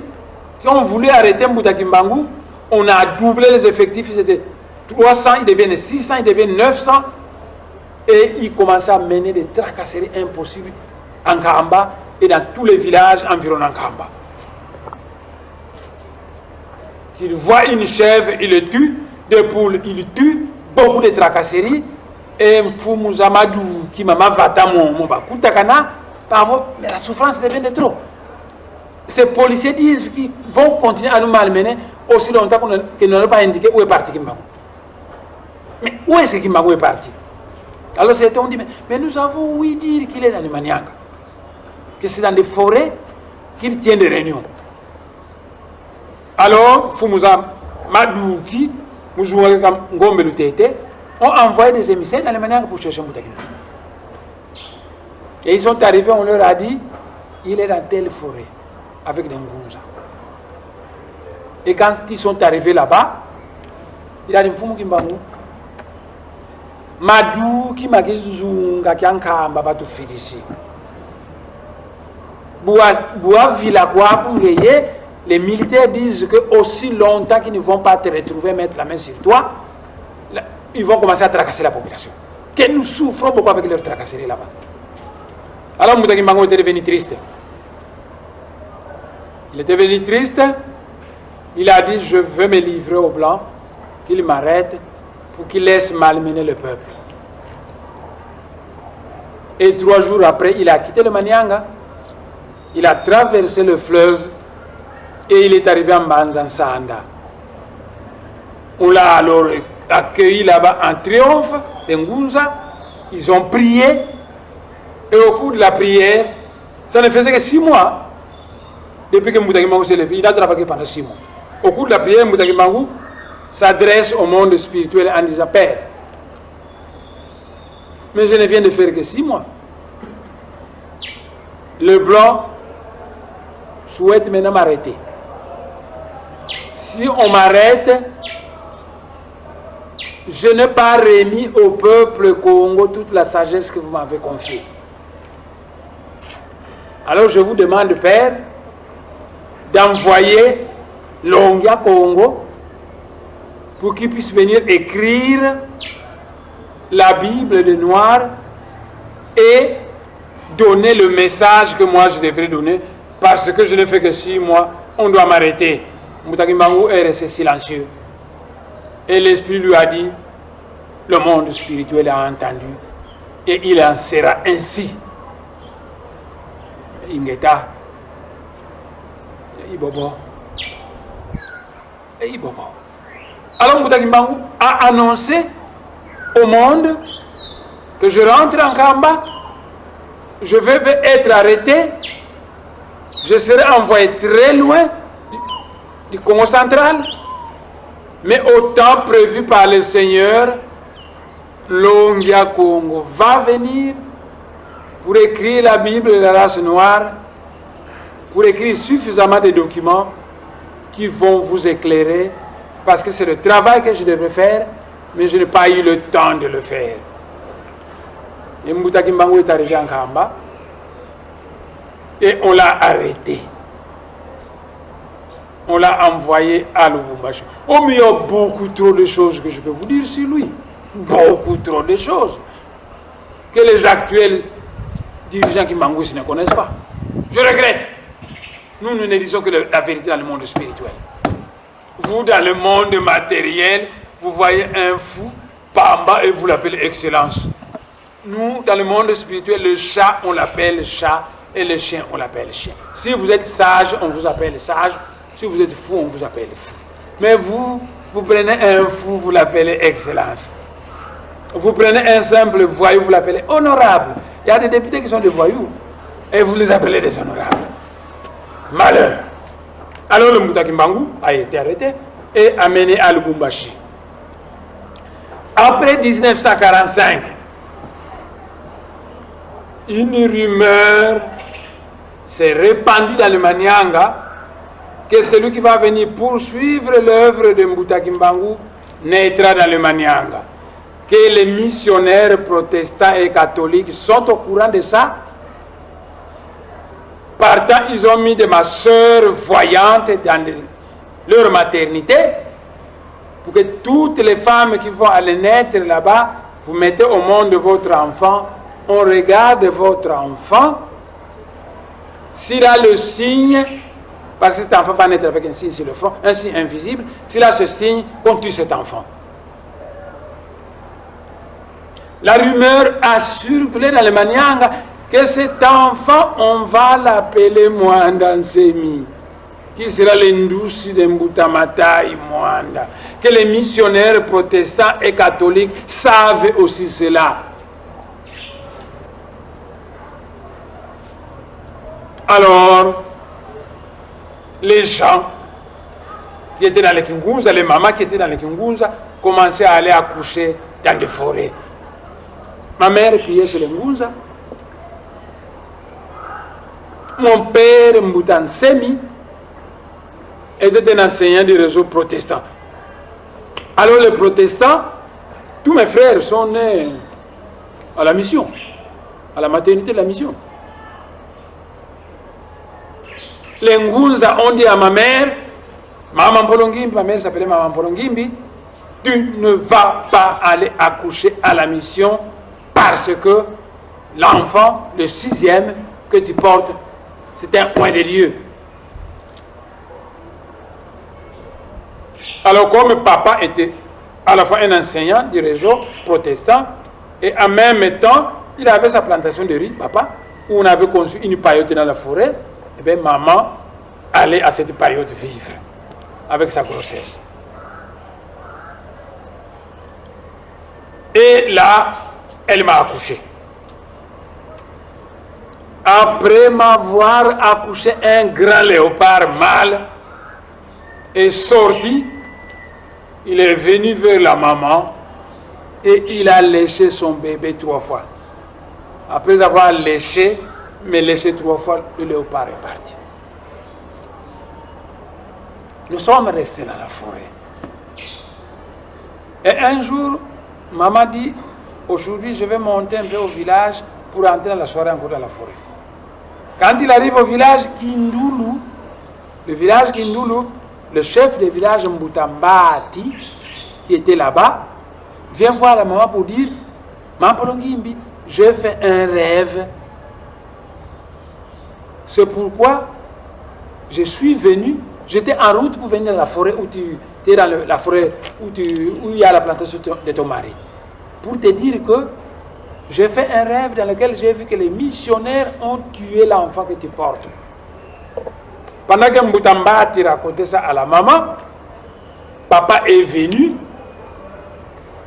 qui ont voulu arrêter Mbuta Kimbangu, on a doublé les effectifs, ils étaient 300, ils deviennent 600, ils deviennent 900. Et ils commençaient à mener des tracasseries impossibles en Kamba et dans tous les villages environnant Kamba. Ils voient une chèvre, ils le tuent, des poules, ils le tuent, beaucoup de tracasseries. Et Mfumuzamadou, qui m'a vata mon bakutakana, mais la souffrance devient de trop. Ces policiers disent qu'ils vont continuer à nous malmener aussi longtemps qu'ils n'ont pas indiqué où est parti Kimbangu. Mais où est-ce que Kimbangu est parti? Alors certains ont dit, mais nous avons ouï dire qu'il est dans le Manianga, que c'est dans des forêts qu'il tient des réunions. Alors, Fumouza Madouki, Mouzouaka Ngombe Lutete, ont envoyé des émissaires dans le Manianga pour chercher Mbouta Kimbangu. Et ils sont arrivés, on leur a dit, il est dans telle forêt, avec des Ngunza. Et quand ils sont arrivés là-bas, il a dit, Mfumu Kimbangu, Madou qui m'a dit Zunga qui a tu félicite. Boua Villagua, les militaires disent que aussi longtemps qu'ils ne vont pas te retrouver, mettre la main sur toi, ils vont commencer à tracasser la population. Que nous souffrons beaucoup avec leur tracasserie là-bas. Alors Mbouta Kimbangu était devenu triste. Il était devenu triste. Il a dit, je veux me livrer aux Blancs, qu'ils m'arrêtent pour qu'ils laissent malmener le peuple. Et 3 jours après, il a quitté le Manianga, il a traversé le fleuve et il est arrivé en Banzansanda. On l'a alors accueilli là-bas en triomphe, de Ngunza. Ils ont prié et au cours de la prière, ça ne faisait que 6 mois depuis que Mbouta Kimbangu s'est levé. Il a travaillé pendant 6 mois. Au cours de la prière, Mbouta Kimbangu s'adresse au monde spirituel en disant, Père, mais je ne viens de faire que 6 mois. Le blanc souhaite maintenant m'arrêter. Si on m'arrête, je n'ai pas remis au peuple Congo toute la sagesse que vous m'avez confiée. Alors je vous demande, Père, d'envoyer Longia Congo pour qu'il puisse venir écrire la Bible de noir et donner le message que moi je devrais donner, parce que je ne fais que 6 mois, on doit m'arrêter. Mbouta Kimbangu est resté silencieux. Et l'Esprit lui a dit, le monde spirituel a entendu, et il en sera ainsi. Ingeta, Ibobo, et Ibobo. Alors Mbouta Kimbangu a annoncé au monde que je rentre en Kamba, je vais être arrêté, je serai envoyé très loin du Congo central, mais au temps prévu par le Seigneur, Longia Congo va venir pour écrire la Bible de la race noire, pour écrire suffisamment de documents qui vont vous éclairer, parce que c'est le travail que je devrais faire, mais je n'ai pas eu le temps de le faire. Et Mbouta Kimbangu est arrivé en Kamba et on l'a arrêté. On l'a envoyé à Lubumbashi. Oh, mais il y a beaucoup trop de choses que je peux vous dire sur lui. Beaucoup trop de choses que les actuels dirigeants Kimbangu ne connaissent pas. Je regrette. Nous ne disons que la vérité dans le monde spirituel. Vous, dans le monde matériel, vous voyez un fou, Pamba, et vous l'appelez excellence. Nous, dans le monde spirituel, le chat, on l'appelle chat, et le chien, on l'appelle chien. Si vous êtes sage, on vous appelle sage. Si vous êtes fou, on vous appelle fou. Mais vous prenez un fou, vous l'appelez excellence. Vous prenez un simple voyou, vous l'appelez honorable. Il y a des députés qui sont des voyous, et vous les appelez des honorables. Malheur. Alors le Mbouta Kimbangu a été arrêté et amené à Lubumbashi. Après 1945, une rumeur s'est répandue dans le Manianga que celui qui va venir poursuivre l'œuvre de Mbouta Kimbangu naîtra dans le Manianga. Que les missionnaires protestants et catholiques sont au courant de ça. Partant, ils ont mis de ma sœur voyante dans leur maternité pour que toutes les femmes qui vont aller naître là-bas, vous mettez au monde votre enfant, on regarde votre enfant, s'il a le signe, parce que cet enfant va naître avec un signe sur le front, un signe invisible, s'il a ce signe, on tue cet enfant. La rumeur a circulé dans le Manianga que cet enfant, on va l'appeler Mwanda Nsemi, qui sera l'indouci de Mbouta Matai Mwanda. que les missionnaires protestants et catholiques savent aussi cela. Alors, les gens qui étaient dans les Kingunza, les mamans qui étaient dans les Kingunza, commençaient à aller accoucher dans des forêts. Ma mère priait chez les Ngunza. Mon père, Mbutansemi, était un enseignant du réseau protestant. Alors les protestants, tous mes frères sont nés à la mission, à la maternité de la mission. Les Ngunza ont dit à ma mère, Maman Polongimbi, ma mère s'appelait Maman Polongimbi, tu ne vas pas aller accoucher à la mission parce que l'enfant, le 6e que tu portes, c'est un point de Dieu. Alors comme papa était à la fois un enseignant du réseau protestant et en même temps, il avait sa plantation de riz, papa, où on avait conçu une paillote dans la forêt, et bien maman allait à cette paillote vivre avec sa grossesse. Et là, elle m'a accouché. Après m'avoir accouché, un grand léopard mâle est sorti. Il est venu vers la maman et il a léché son bébé 3 fois. Après avoir léché, mais léché 3 fois, le léopard est parti. Nous sommes restés dans la forêt. Et un jour, maman dit, aujourd'hui je vais monter un peu au village pour entrer dans la soirée encore dans la forêt. Quand il arrive au village Kindoulou, le village Kindoulou, le chef du village Mbutambati, qui était là-bas, vient voir la maman pour dire, Maman Polongimbi, j'ai fait un rêve. C'est pourquoi je suis venu, j'étais en route pour venir dans la forêt où tu es dans la forêt où il y a la plantation de ton mari. Pour te dire que j'ai fait un rêve dans lequel j'ai vu que les missionnaires ont tué l'enfant que tu portes. Pendant que Mbutambati racontait ça à la maman, papa est venu.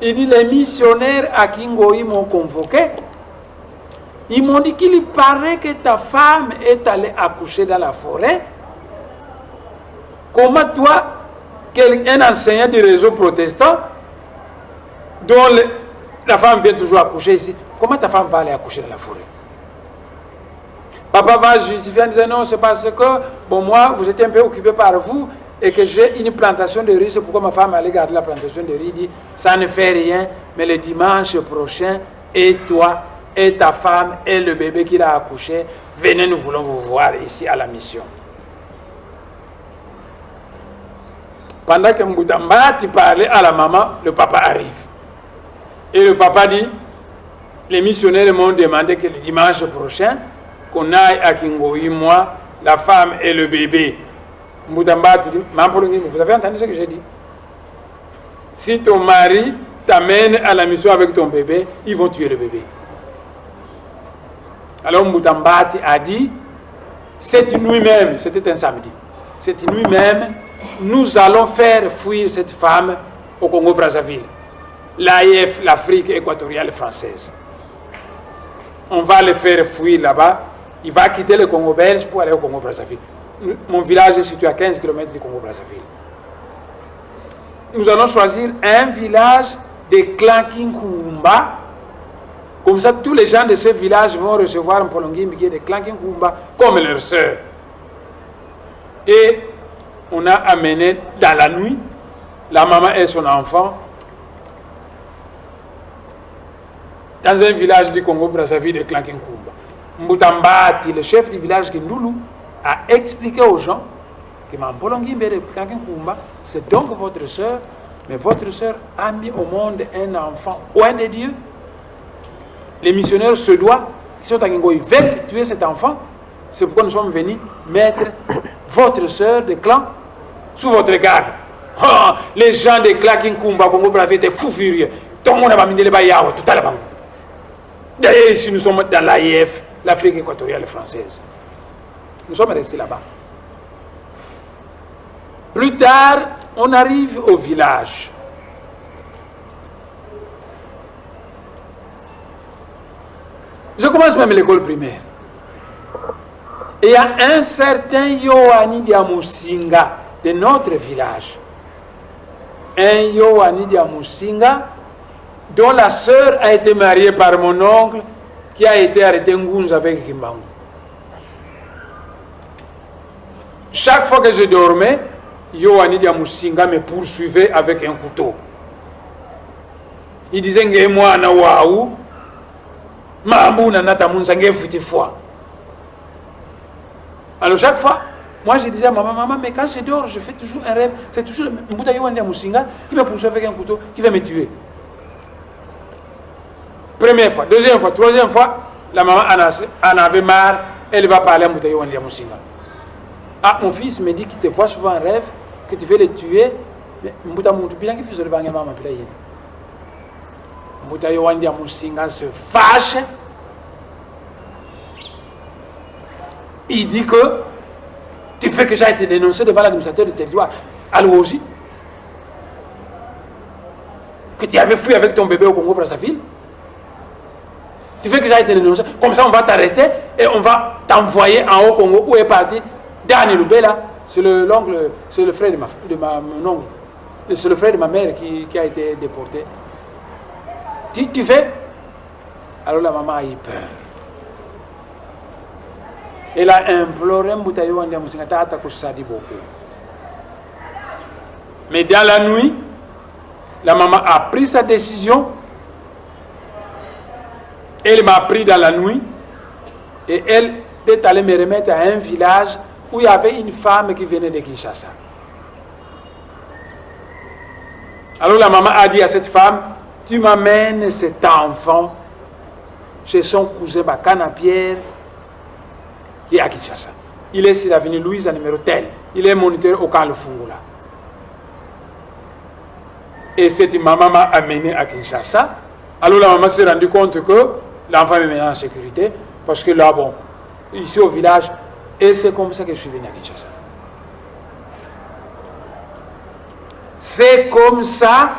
Il dit, les missionnaires à Kingoï m'ont convoqué. Ils m'ont dit qu'il paraît que ta femme est allée accoucher dans la forêt. Comment toi, un enseignant du réseau protestant, dont la femme vient toujours accoucher ici, comment ta femme va aller accoucher dans la forêt? Papa va justifier en disant non, c'est parce que, bon, moi, vous étiez un peu occupé par vous et que j'ai une plantation de riz, c'est pourquoi ma femme allait garder la plantation de riz. Dit, ça ne fait rien, mais le dimanche prochain, et toi, et ta femme, et le bébé qu'il a accouché, venez, nous voulons vous voir ici à la mission. Pendant que Mbutambati parlait à la maman, le papa arrive. Et le papa dit, les missionnaires m'ont demandé que le dimanche prochain, qu'on aille à Kingoï, moi, la femme et le bébé. Mbutambati dit, Maman Polongimbi, vous avez entendu ce que j'ai dit? Si ton mari t'amène à la mission avec ton bébé, ils vont tuer le bébé. Alors Mbutambati a dit, cette nuit même, c'était un samedi, cette nuit même, nous allons faire fuir cette femme au Congo-Brazzaville. L'AIF, l'Afrique équatoriale française. On va le faire fuir là-bas. Il va quitter le Congo belge pour aller au Congo-Brazzaville. Mon village est situé à 15 km du Congo-Brazzaville. Nous allons choisir un village des clans Kinkumba. Comme ça, tous les gens de ce village vont recevoir un Polongimbi qui est des clans Kinkumba comme leur sœur. Et on a amené dans la nuit la maman et son enfant dans un village du Congo-Brazzaville de clan Kinkumba. Mbutambati, le chef du village Kindoulou, a expliqué aux gens que Maman Polongimbi de clan Kinkumba, c'est donc votre soeur, mais votre soeur a mis au monde un enfant loin de Dieu. Les missionnaires suédois qui sont à Kingoï veulent tuer cet enfant. C'est pourquoi nous sommes venus mettre votre soeur de clan sous votre garde. Oh, les gens de clan Kinkumba, Congo-Brazzaville étaient fous furieux. Tout le monde a mis les baillards, tout à l'heure. D'ailleurs, ici, nous sommes dans l'AIF, l'Afrique équatoriale française. Nous sommes restés là-bas. Plus tard, on arrive au village. Je commence même l'école primaire. Et il y a un certain Yohani Diamusinga de notre village. Un Yohani Diamusinga dont la sœur a été mariée par mon oncle qui a été arrêté Ngunza avec Kimbangu. Chaque fois que je dormais, Yohani Diamusinga me poursuivait avec un couteau. Il disait que moi, na waou, mamou na natamunza ngefuti foi. Alors chaque fois, moi je disais à maman, mais quand je dors, je fais toujours un rêve. C'est toujours le Mbouta Yohani Diamusinga qui me poursuit avec un couteau, qui va me tuer. Première fois, deuxième fois, troisième fois, la maman en avait marre, elle va parler à Mbouta Yohani Diamusinga. Ah, mon fils me dit qu'il te voit souvent un rêve, que tu veux le tuer. Mais Mbouta Moutoupilan qui fait le banger maman Pilayen. Mbouta Yohani Diamusinga se fâche. Il dit que tu fais que j'ai été dénoncé devant l'administrateur du territoire à l'OJ. Que tu avais fui avec ton bébé au Congo Brazzaville. Tu fais que j'ai été dénoncé. Comme ça, on va t'arrêter et on va t'envoyer en haut Congo. Où est parti Daniel Lubela. C'est l'oncle, c'est le frère de mon oncle. C'est le frère de ma mère qui a été déporté. Tu fais. Alors la maman a eu peur. Elle a imploré Mbouta Yohani Diamusinga tata kusadi beaucoup. Mais dans la nuit, la maman a pris sa décision. Elle m'a pris dans la nuit et elle est allée me remettre à un village où il y avait une femme qui venait de Kinshasa. Alors la maman a dit à cette femme, tu m'amènes cet enfant chez son cousin Bakana Pierre qui est à Kinshasa. Il est sur l'avenue Louise à numéro tel. Il est moniteur au camp Le Fungula. Et cette maman m'a amené à Kinshasa. Alors la maman s'est rendue compte que l'enfant est maintenant en sécurité. Parce que là, bon, ici au village, et c'est comme ça que je suis venu à Kinshasa. C'est comme ça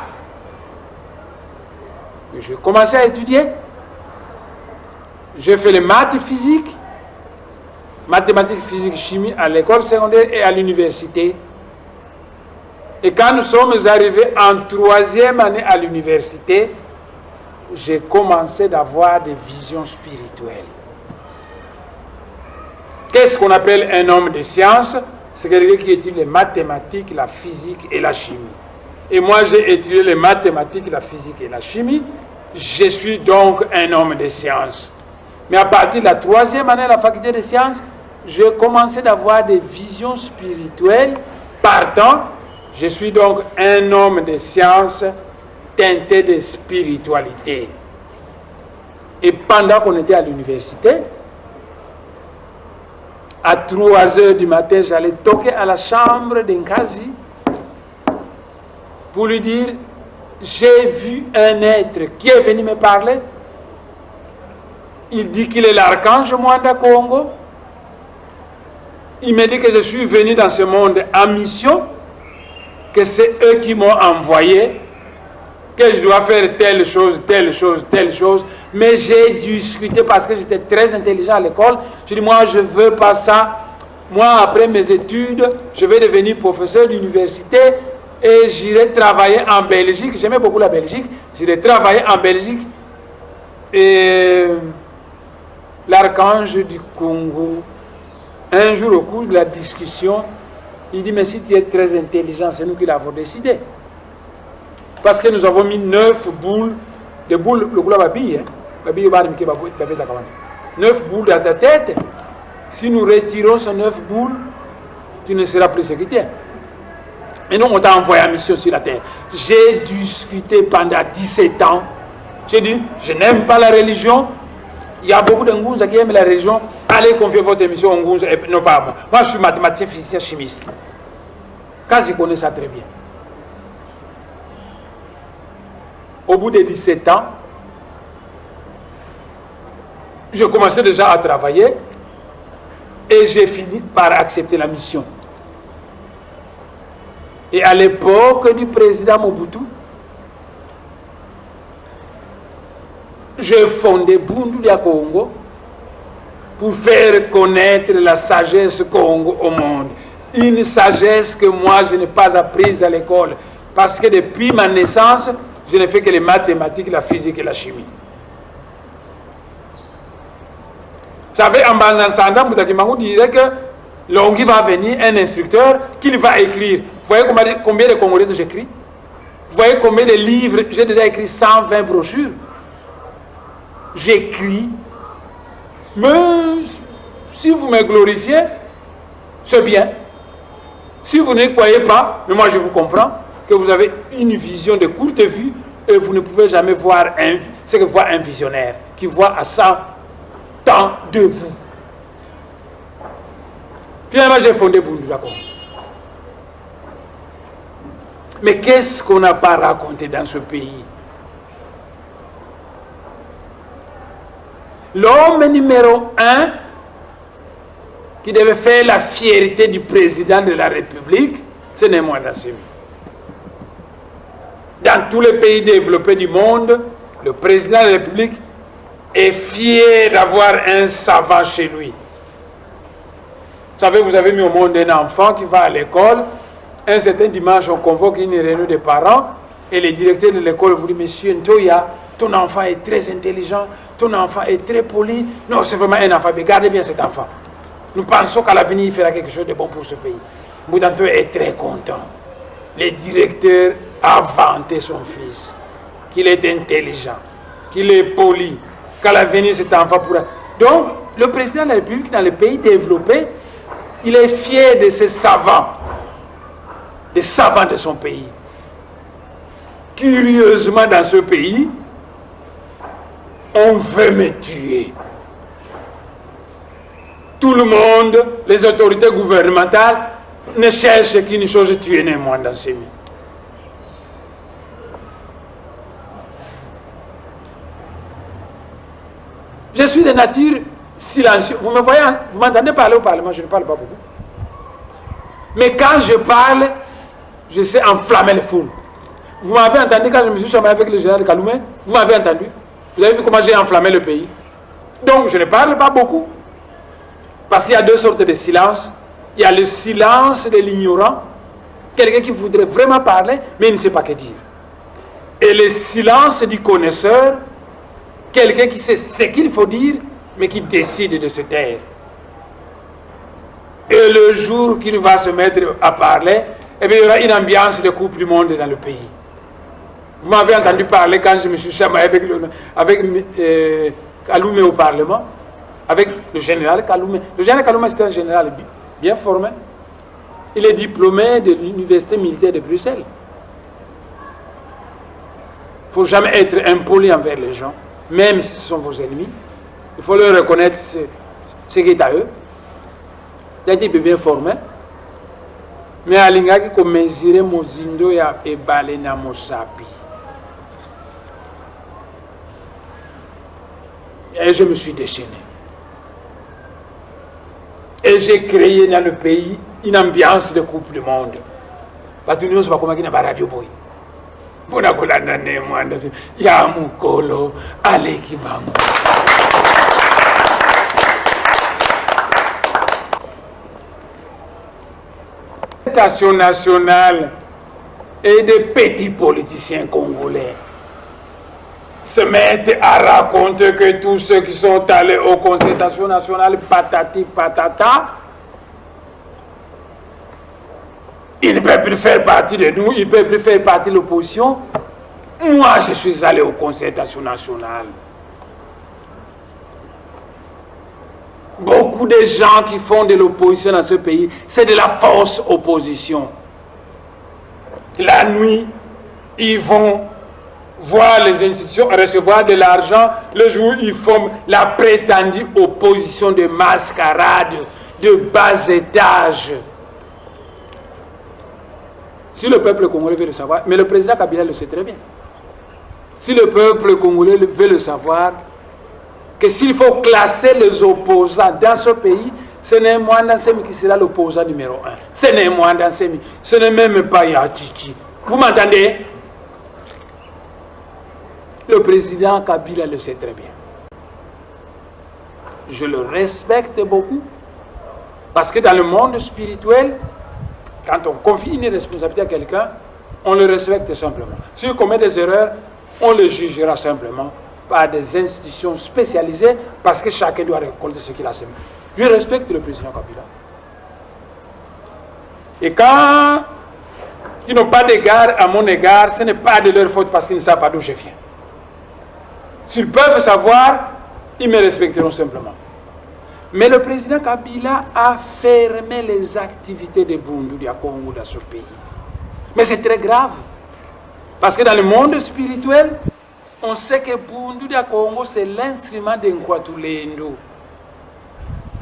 que j'ai commencé à étudier. J'ai fait les maths physiques, mathématiques, physique, chimie à l'école secondaire et à l'université. Et quand nous sommes arrivés en 3e année à l'université, j'ai commencé d'avoir des visions spirituelles. Qu'est-ce qu'on appelle un homme de science? C'est quelqu'un qui étudie les mathématiques, la physique et la chimie. Et moi, j'ai étudié les mathématiques, la physique et la chimie. Je suis donc un homme de science. Mais à partir de la 3e année à la faculté de sciences, j'ai commencé d'avoir des visions spirituelles. Partant, je suis donc un homme de science teinté de spiritualité. Et pendant qu'on était à l'université, à 3 h du matin, j'allais toquer à la chambre d'Nkazi pour lui dire, j'ai vu un être qui est venu me parler. Il dit qu'il est l'archange Mwanda Congo. Il me dit que je suis venu dans ce monde en mission, que c'est eux qui m'ont envoyé, que je dois faire telle chose, telle chose, telle chose. Mais j'ai discuté parce que j'étais très intelligent à l'école. Je dis, moi, je ne veux pas ça. Moi, après mes études, je vais devenir professeur d'université et j'irai travailler en Belgique. J'aimais beaucoup la Belgique. J'irai travailler en Belgique. Et l'archange du Congo, un jour au cours de la discussion, il dit, mais si tu es très intelligent, c'est nous qui l'avons décidé. Parce que nous avons mis 9 boules, des boules, le goulab babille, hein. 9 boules dans ta tête. Si nous retirons ces 9 boules, tu ne seras plus sécuritaire. Et nous, on t'a envoyé en mission sur la terre. J'ai discuté pendant 17 ans. J'ai dit, je n'aime pas la religion. Il y a beaucoup de Ngunza qui aiment la religion. Allez confier votre mission au Ngunza. Non, pas moi. Moi, je suis mathématicien, physicien, chimiste. Quand je connais ça très bien. Au bout de 17 ans, je commençais déjà à travailler et j'ai fini par accepter la mission. Et à l'époque du président Mobutu, j'ai fondé Bundulia Congo pour faire connaître la sagesse Congo au monde. Une sagesse que moi je n'ai pas apprise à l'école. Parce que depuis ma naissance, je n'ai fait que les mathématiques, la physique et la chimie. Vous savez, en Bangansanda, Moutakimango dirait que Longui va venir, un instructeur, qu'il va écrire. Vous voyez combien de Congolais que j'écris? Vous voyez combien de livres? J'ai déjà écrit 120 brochures. J'écris. Mais si vous me glorifiez, c'est bien. Si vous ne croyez pas, mais moi je vous comprends, que vous avez une vision de courte vue et vous ne pouvez jamais voir ce que voit un visionnaire qui voit à 100 ans de vous. Finalement, j'ai fondé Bundu, d'accord. Mais qu'est-ce qu'on n'a pas raconté dans ce pays? L'homme numéro 1 qui devait faire la fierté du président de la République, ce n'est moi Nassimi. Dans tous les pays développés du monde, le président de la République est fier d'avoir un savant chez lui. Vous savez, vous avez mis au monde un enfant qui va à l'école. Un certain dimanche, on convoque une réunion des parents et le directeur de l'école vous dit, monsieur Ntoya, ton enfant est très intelligent, ton enfant est très poli. Non, c'est vraiment un enfant, mais gardez bien cet enfant. Nous pensons qu'à l'avenir, il fera quelque chose de bon pour ce pays. Boudanto est très content. Le directeur a vanté son fils, qu'il est intelligent, qu'il est poli, qu'à l'avenir, cet enfant pourra... Donc, le président de la République, dans les pays développés, il est fier de ses savants, des savants de son pays. Curieusement, dans ce pays, on veut me tuer. Tout le monde, les autorités gouvernementales, ne cherchent qu'une chose, tuer néanmoins dans ces pays. Je suis de nature silencieuse. Vous me voyez, vous m'entendez parler au Parlement, je ne parle pas beaucoup. Mais quand je parle, je sais enflammer les foules. Vous m'avez entendu quand je me suis chamaillé avec le général Kaloumé? Vous m'avez entendu? Vous avez vu comment j'ai enflammé le pays? Donc je ne parle pas beaucoup. Parce qu'il y a deux sortes de silence. Il y a le silence de l'ignorant, quelqu'un qui voudrait vraiment parler, mais il ne sait pas que dire. Et le silence du connaisseur, quelqu'un qui sait ce qu'il faut dire, mais qui décide de se taire. Et le jour qu'il va se mettre à parler, eh bien, il y aura une ambiance de coupe du monde dans le pays. Vous m'avez entendu parler quand je me suis chamaillé avec Kaloumé au Parlement, avec le général Kaloumé. Le général Kaloumé, c'est un général bien formé. Il est diplômé de l'université militaire de Bruxelles. Il ne faut jamais être impoli envers les gens, même si ce sont vos ennemis. Il faut leur reconnaître ce qui est à eux. C'est un type bien formé. Mais à l'ingaki ko mesurer mozindo ya ebale na mosapi. Et je me suis déchaîné. Et j'ai créé dans le pays une ambiance de coupe du monde. Parce que nous ne sommes pas comme qui n'a pas radio boy. Bona kolanda ne mwanda ya mukolo aleki bango. L'éducation nationale et des petits politiciens congolais se mettent à raconter que tous ceux qui sont allés aux concertations nationales, patati patata, ils ne peuvent plus faire partie de nous, ils ne peuvent plus faire partie de l'opposition. Moi, je suis allé aux concertations nationales. Beaucoup de gens qui font de l'opposition dans ce pays, c'est de la fausse opposition. La nuit, ils vont voir les institutions recevoir de l'argent. Le jour, ils font la prétendue opposition de mascarade, de bas étage. Si le peuple congolais veut le savoir, mais le président Kabila le sait très bien. Si le peuple congolais veut le savoir, que s'il faut classer les opposants dans ce pays, Ce n'est Mwanda Nsemi qui sera l'opposant numéro 1. Ce n'est Mwanda Nsemi. Ce n'est même pas Yachichi. Vous m'entendez? Le président Kabila le sait très bien. Je le respecte beaucoup. Parce que dans le monde spirituel, quand on confie une responsabilité à quelqu'un, on le respecte simplement. S'il commet des erreurs, on le jugera simplement par des institutions spécialisées parce que chacun doit récolter ce qu'il a semé. Je respecte le président Kabila. Et quand ils n'ont pas d'égard à mon égard, ce n'est pas de leur faute parce qu'ils ne savent pas d'où je viens. S'ils peuvent savoir, ils me respecteront simplement. Mais le président Kabila a fermé les activités de Bundu du Congo dans ce pays. Mais c'est très grave. Parce que dans le monde spirituel, on sait que Bundu du Congo, c'est l'instrument d'Nkwatulendo.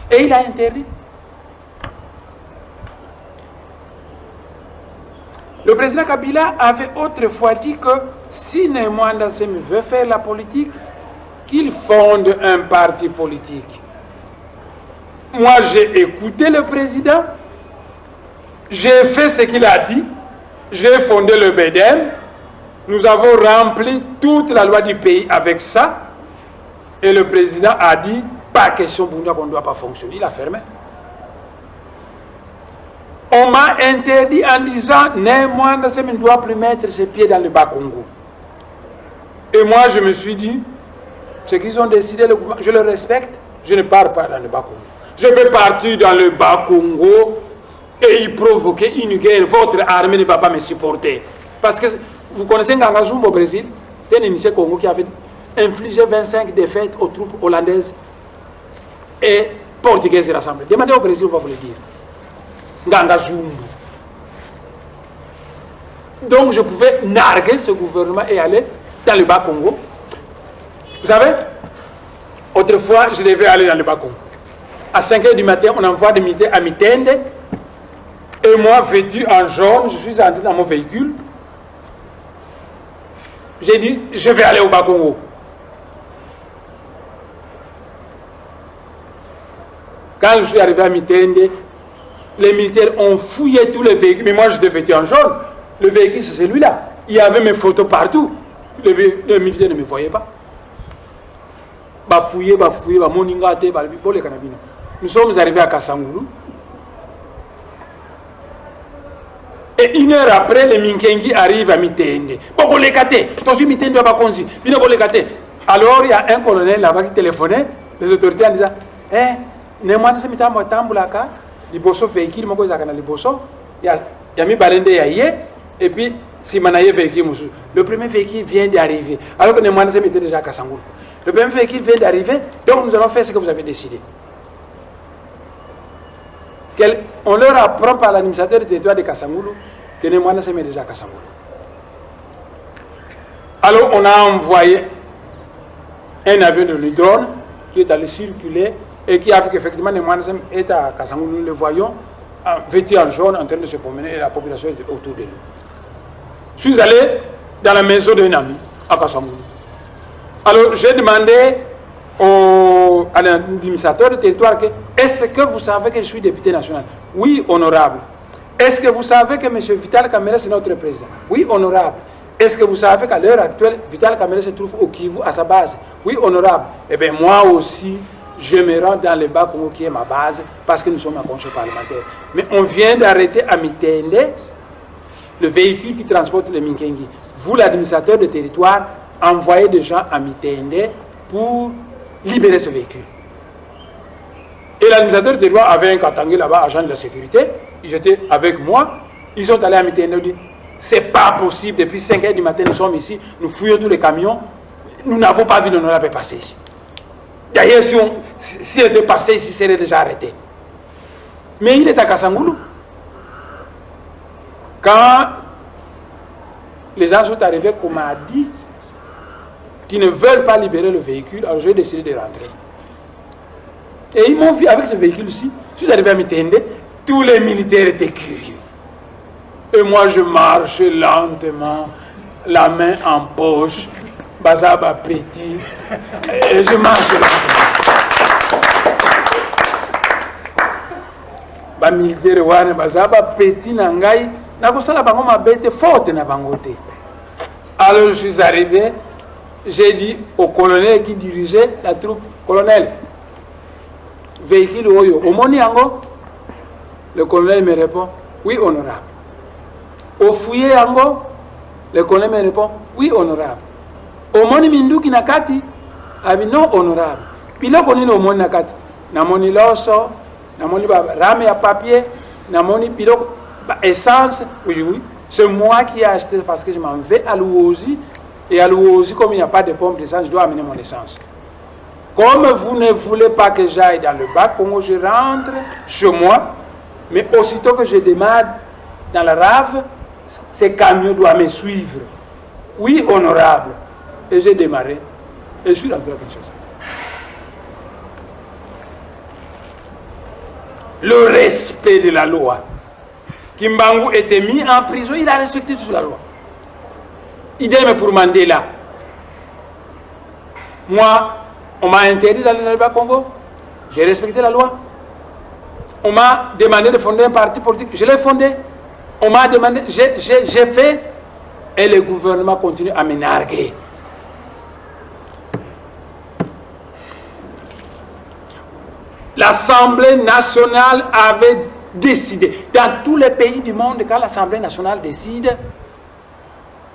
Et il a interdit. Le président Kabila avait autrefois dit que si Mwanda Nsemi veut faire la politique, qu'il fonde un parti politique. Moi, j'ai écouté le président, j'ai fait ce qu'il a dit, j'ai fondé le BEDEM, nous avons rempli toute la loi du pays avec ça, et le président a dit, pas question Bundu qu'on ne doit pas fonctionner, il a fermé. On m'a interdit en disant, Mwanda Nsemi ne doit plus mettre ses pieds dans le Bas-Congo. Et moi, je me suis dit, ce qu'ils ont décidé, je le respecte, je ne pars pas dans le Bas-Congo. Je peux partir dans le Bas-Congo et y provoquer une guerre. Votre armée ne va pas me supporter. Parce que vous connaissez Nganga Zumba au Brésil, c'est un émissaire Congo qui avait infligé 25 défaites aux troupes hollandaises et portugaises rassemblées. Demandez au Brésil, on va vous le dire. Nganga Zumba. Donc je pouvais narguer ce gouvernement et aller dans le Bas-Congo. Vous savez, autrefois, je devais aller dans le Bas-Congo. À 5 h du matin, on envoie des militaires à Mitende. Et moi, vêtu en jaune, je suis entré dans mon véhicule. J'ai dit, je vais aller au Bas-Congo. Quand je suis arrivé à Mitende, les militaires ont fouillé tous les véhicules. Mais moi, j'étais vêtu en jaune. Le véhicule, c'est celui-là. Il y avait mes photos partout. Les militaires ne me voyaient pas. Nous sommes arrivés à Kasangulu. Et une heure après, les Minkengi arrivent à Mitende. Alors, il y a un colonel là-bas qui téléphonait, les autorités en disant, Mwanda Nsemi tambulaka, liboso véhicule, moko zakana liboso, il y a mis Barende Yaye, et puis Simanaye véhicule. Le premier véhicule vient d'arriver, alors que Mwanda Nsemi était déjà à Kasangulu. Le premier véhicule vient d'arriver, donc nous allons faire ce que vous avez décidé. On leur apprend par l'administrateur du territoire de Kasangulu que Mwanda Nsemi est déjà à Kasangulu. Alors on a envoyé un avion de drone qui est allé circuler et qui a vu qu'effectivement Mwanda Nsemi est à Kasangulu. Nous le voyons vêtu en jaune en train de se promener et la population est autour de lui. Je suis allé dans la maison d'un ami à Kasangulu. Alors j'ai demandé à l'administrateur du territoire que est-ce que vous savez que je suis député national? Oui, honorable. Est-ce que vous savez que M. Vital Kamerhe c'est notre président? Oui, honorable. Est-ce que vous savez qu'à l'heure actuelle, Vital Kamerhe se trouve au Kivu à sa base? Oui, honorable. Eh bien, moi aussi, je me rends dans le Bas-Congo qui est ma base parce que nous sommes en conseil parlementaire. Mais on vient d'arrêter à Mitende le véhicule qui transporte les Minkengi. Vous, l'administrateur du territoire, envoyez des gens à Mitende pour libérer ce véhicule. Et l'administrateur du territoire avait un Katangé là-bas, agent de la sécurité. Ils étaient avec moi. Ils sont allés à Mitende et dit c'est pas possible. Depuis 5 h du matin, nous sommes ici. Nous fouillons tous les camions. Nous n'avons pas vu l'honorable passer ici. D'ailleurs, si elle était passé ici, il serait déjà arrêté. Mais il est à Kasangulu. Quand les gens sont arrivés, qu'on m'a dit qu'ils ne veulent pas libérer le véhicule, alors j'ai décidé de rentrer. Et ils m'ont vu avec ce véhicule-ci. Je suis arrivé à Mitende, tous les militaires étaient curieux. Et moi, je marche lentement, la main en poche, bazaba petit, et je marche lentement. ba militaire wana baza ba petit na ngai na kosala bango mabete forte na bango te. Alors je suis arrivé, j'ai dit au colonel qui dirigeait la troupe, colonel, véhicule oyo, omoni yango? Le colonel me répond, oui honorable. Au fouillé yango? Le colonel me répond, oui honorable. Omoni minduki na kati? Abi non honorable. Biloko nini omoni na kati? Namoni loso, namoni ba rame ya papier, namoni biloko ba essence, oui. C'est moi qui ai acheté parce que je m'en vais à Louosi. Et à Louosi, comme il n'y a pas de pompe d'essence, je dois amener mon essence. Comme vous ne voulez pas que j'aille dans le bac, Congo, je rentre chez moi. Mais aussitôt que je démarre dans la rave, ces camions doivent me suivre. Oui, honorable. Et j'ai démarré. Et je suis rentré à Kinshasa. Le respect de la loi. Kimbangu était mis en prison, il a respecté toute la loi. Idem pour Mandela. Moi, on m'a interdit d'aller dans le Bas-Congo, j'ai respecté la loi. On m'a demandé de fonder un parti politique, je l'ai fondé. On m'a demandé, j'ai fait, et le gouvernement continue à me narguer. L'Assemblée nationale avait décidé. Dans tous les pays du monde, quand l'Assemblée nationale décide,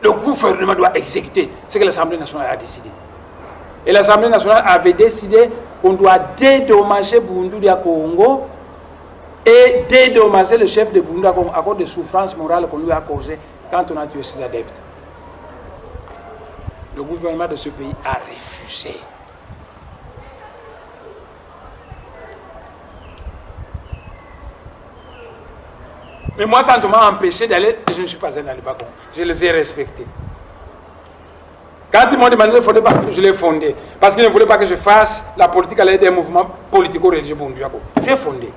le gouvernement doit exécuter ce que l'Assemblée nationale a décidé. Et l'Assemblée nationale avait décidé qu'on doit dédommager Bundu à Congo et dédommager le chef de Bundu à Congo à cause des souffrances morales qu'on lui a causées quand on a tué ses adeptes. Le gouvernement de ce pays a refusé. Mais moi, quand on m'a empêché d'aller, je ne suis pas allé dans le Bas-Congo. Je les ai respectés. Quand ils m'ont demandé de fonder, je l'ai fondé. Parce qu'ils ne voulaient pas que je fasse la politique à l'aide des mouvements politico-religieux. J'ai fondé.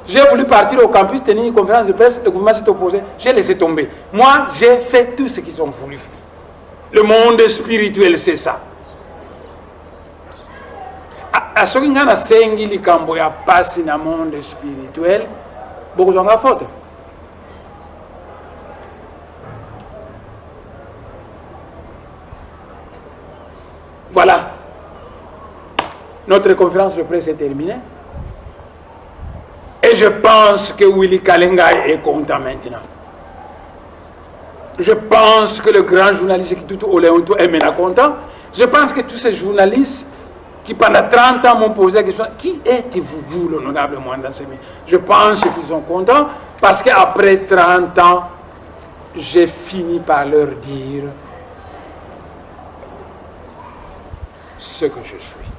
J'ai voulu partir au campus, tenir une conférence de presse, le gouvernement s'est opposé. J'ai laissé tomber. Moi, j'ai fait tout ce qu'ils ont voulu. Le monde spirituel, c'est ça. À ce qui a sengi likambo ya passe dans le monde spirituel, beaucoup de gens ont faute. Voilà. Notre conférence de presse est terminée. Et je pense que Willy Kalenga est content maintenant. Je pense que le grand journaliste qui tout Oléonto est maintenant content. Je pense que tous ces journalistes qui pendant 30 ans m'ont posé la question, qui êtes-vous, vous, l'honorable Mwanda Nsemi? Je pense qu'ils sont contents parce qu'après 30 ans, j'ai fini par leur dire ce que je suis.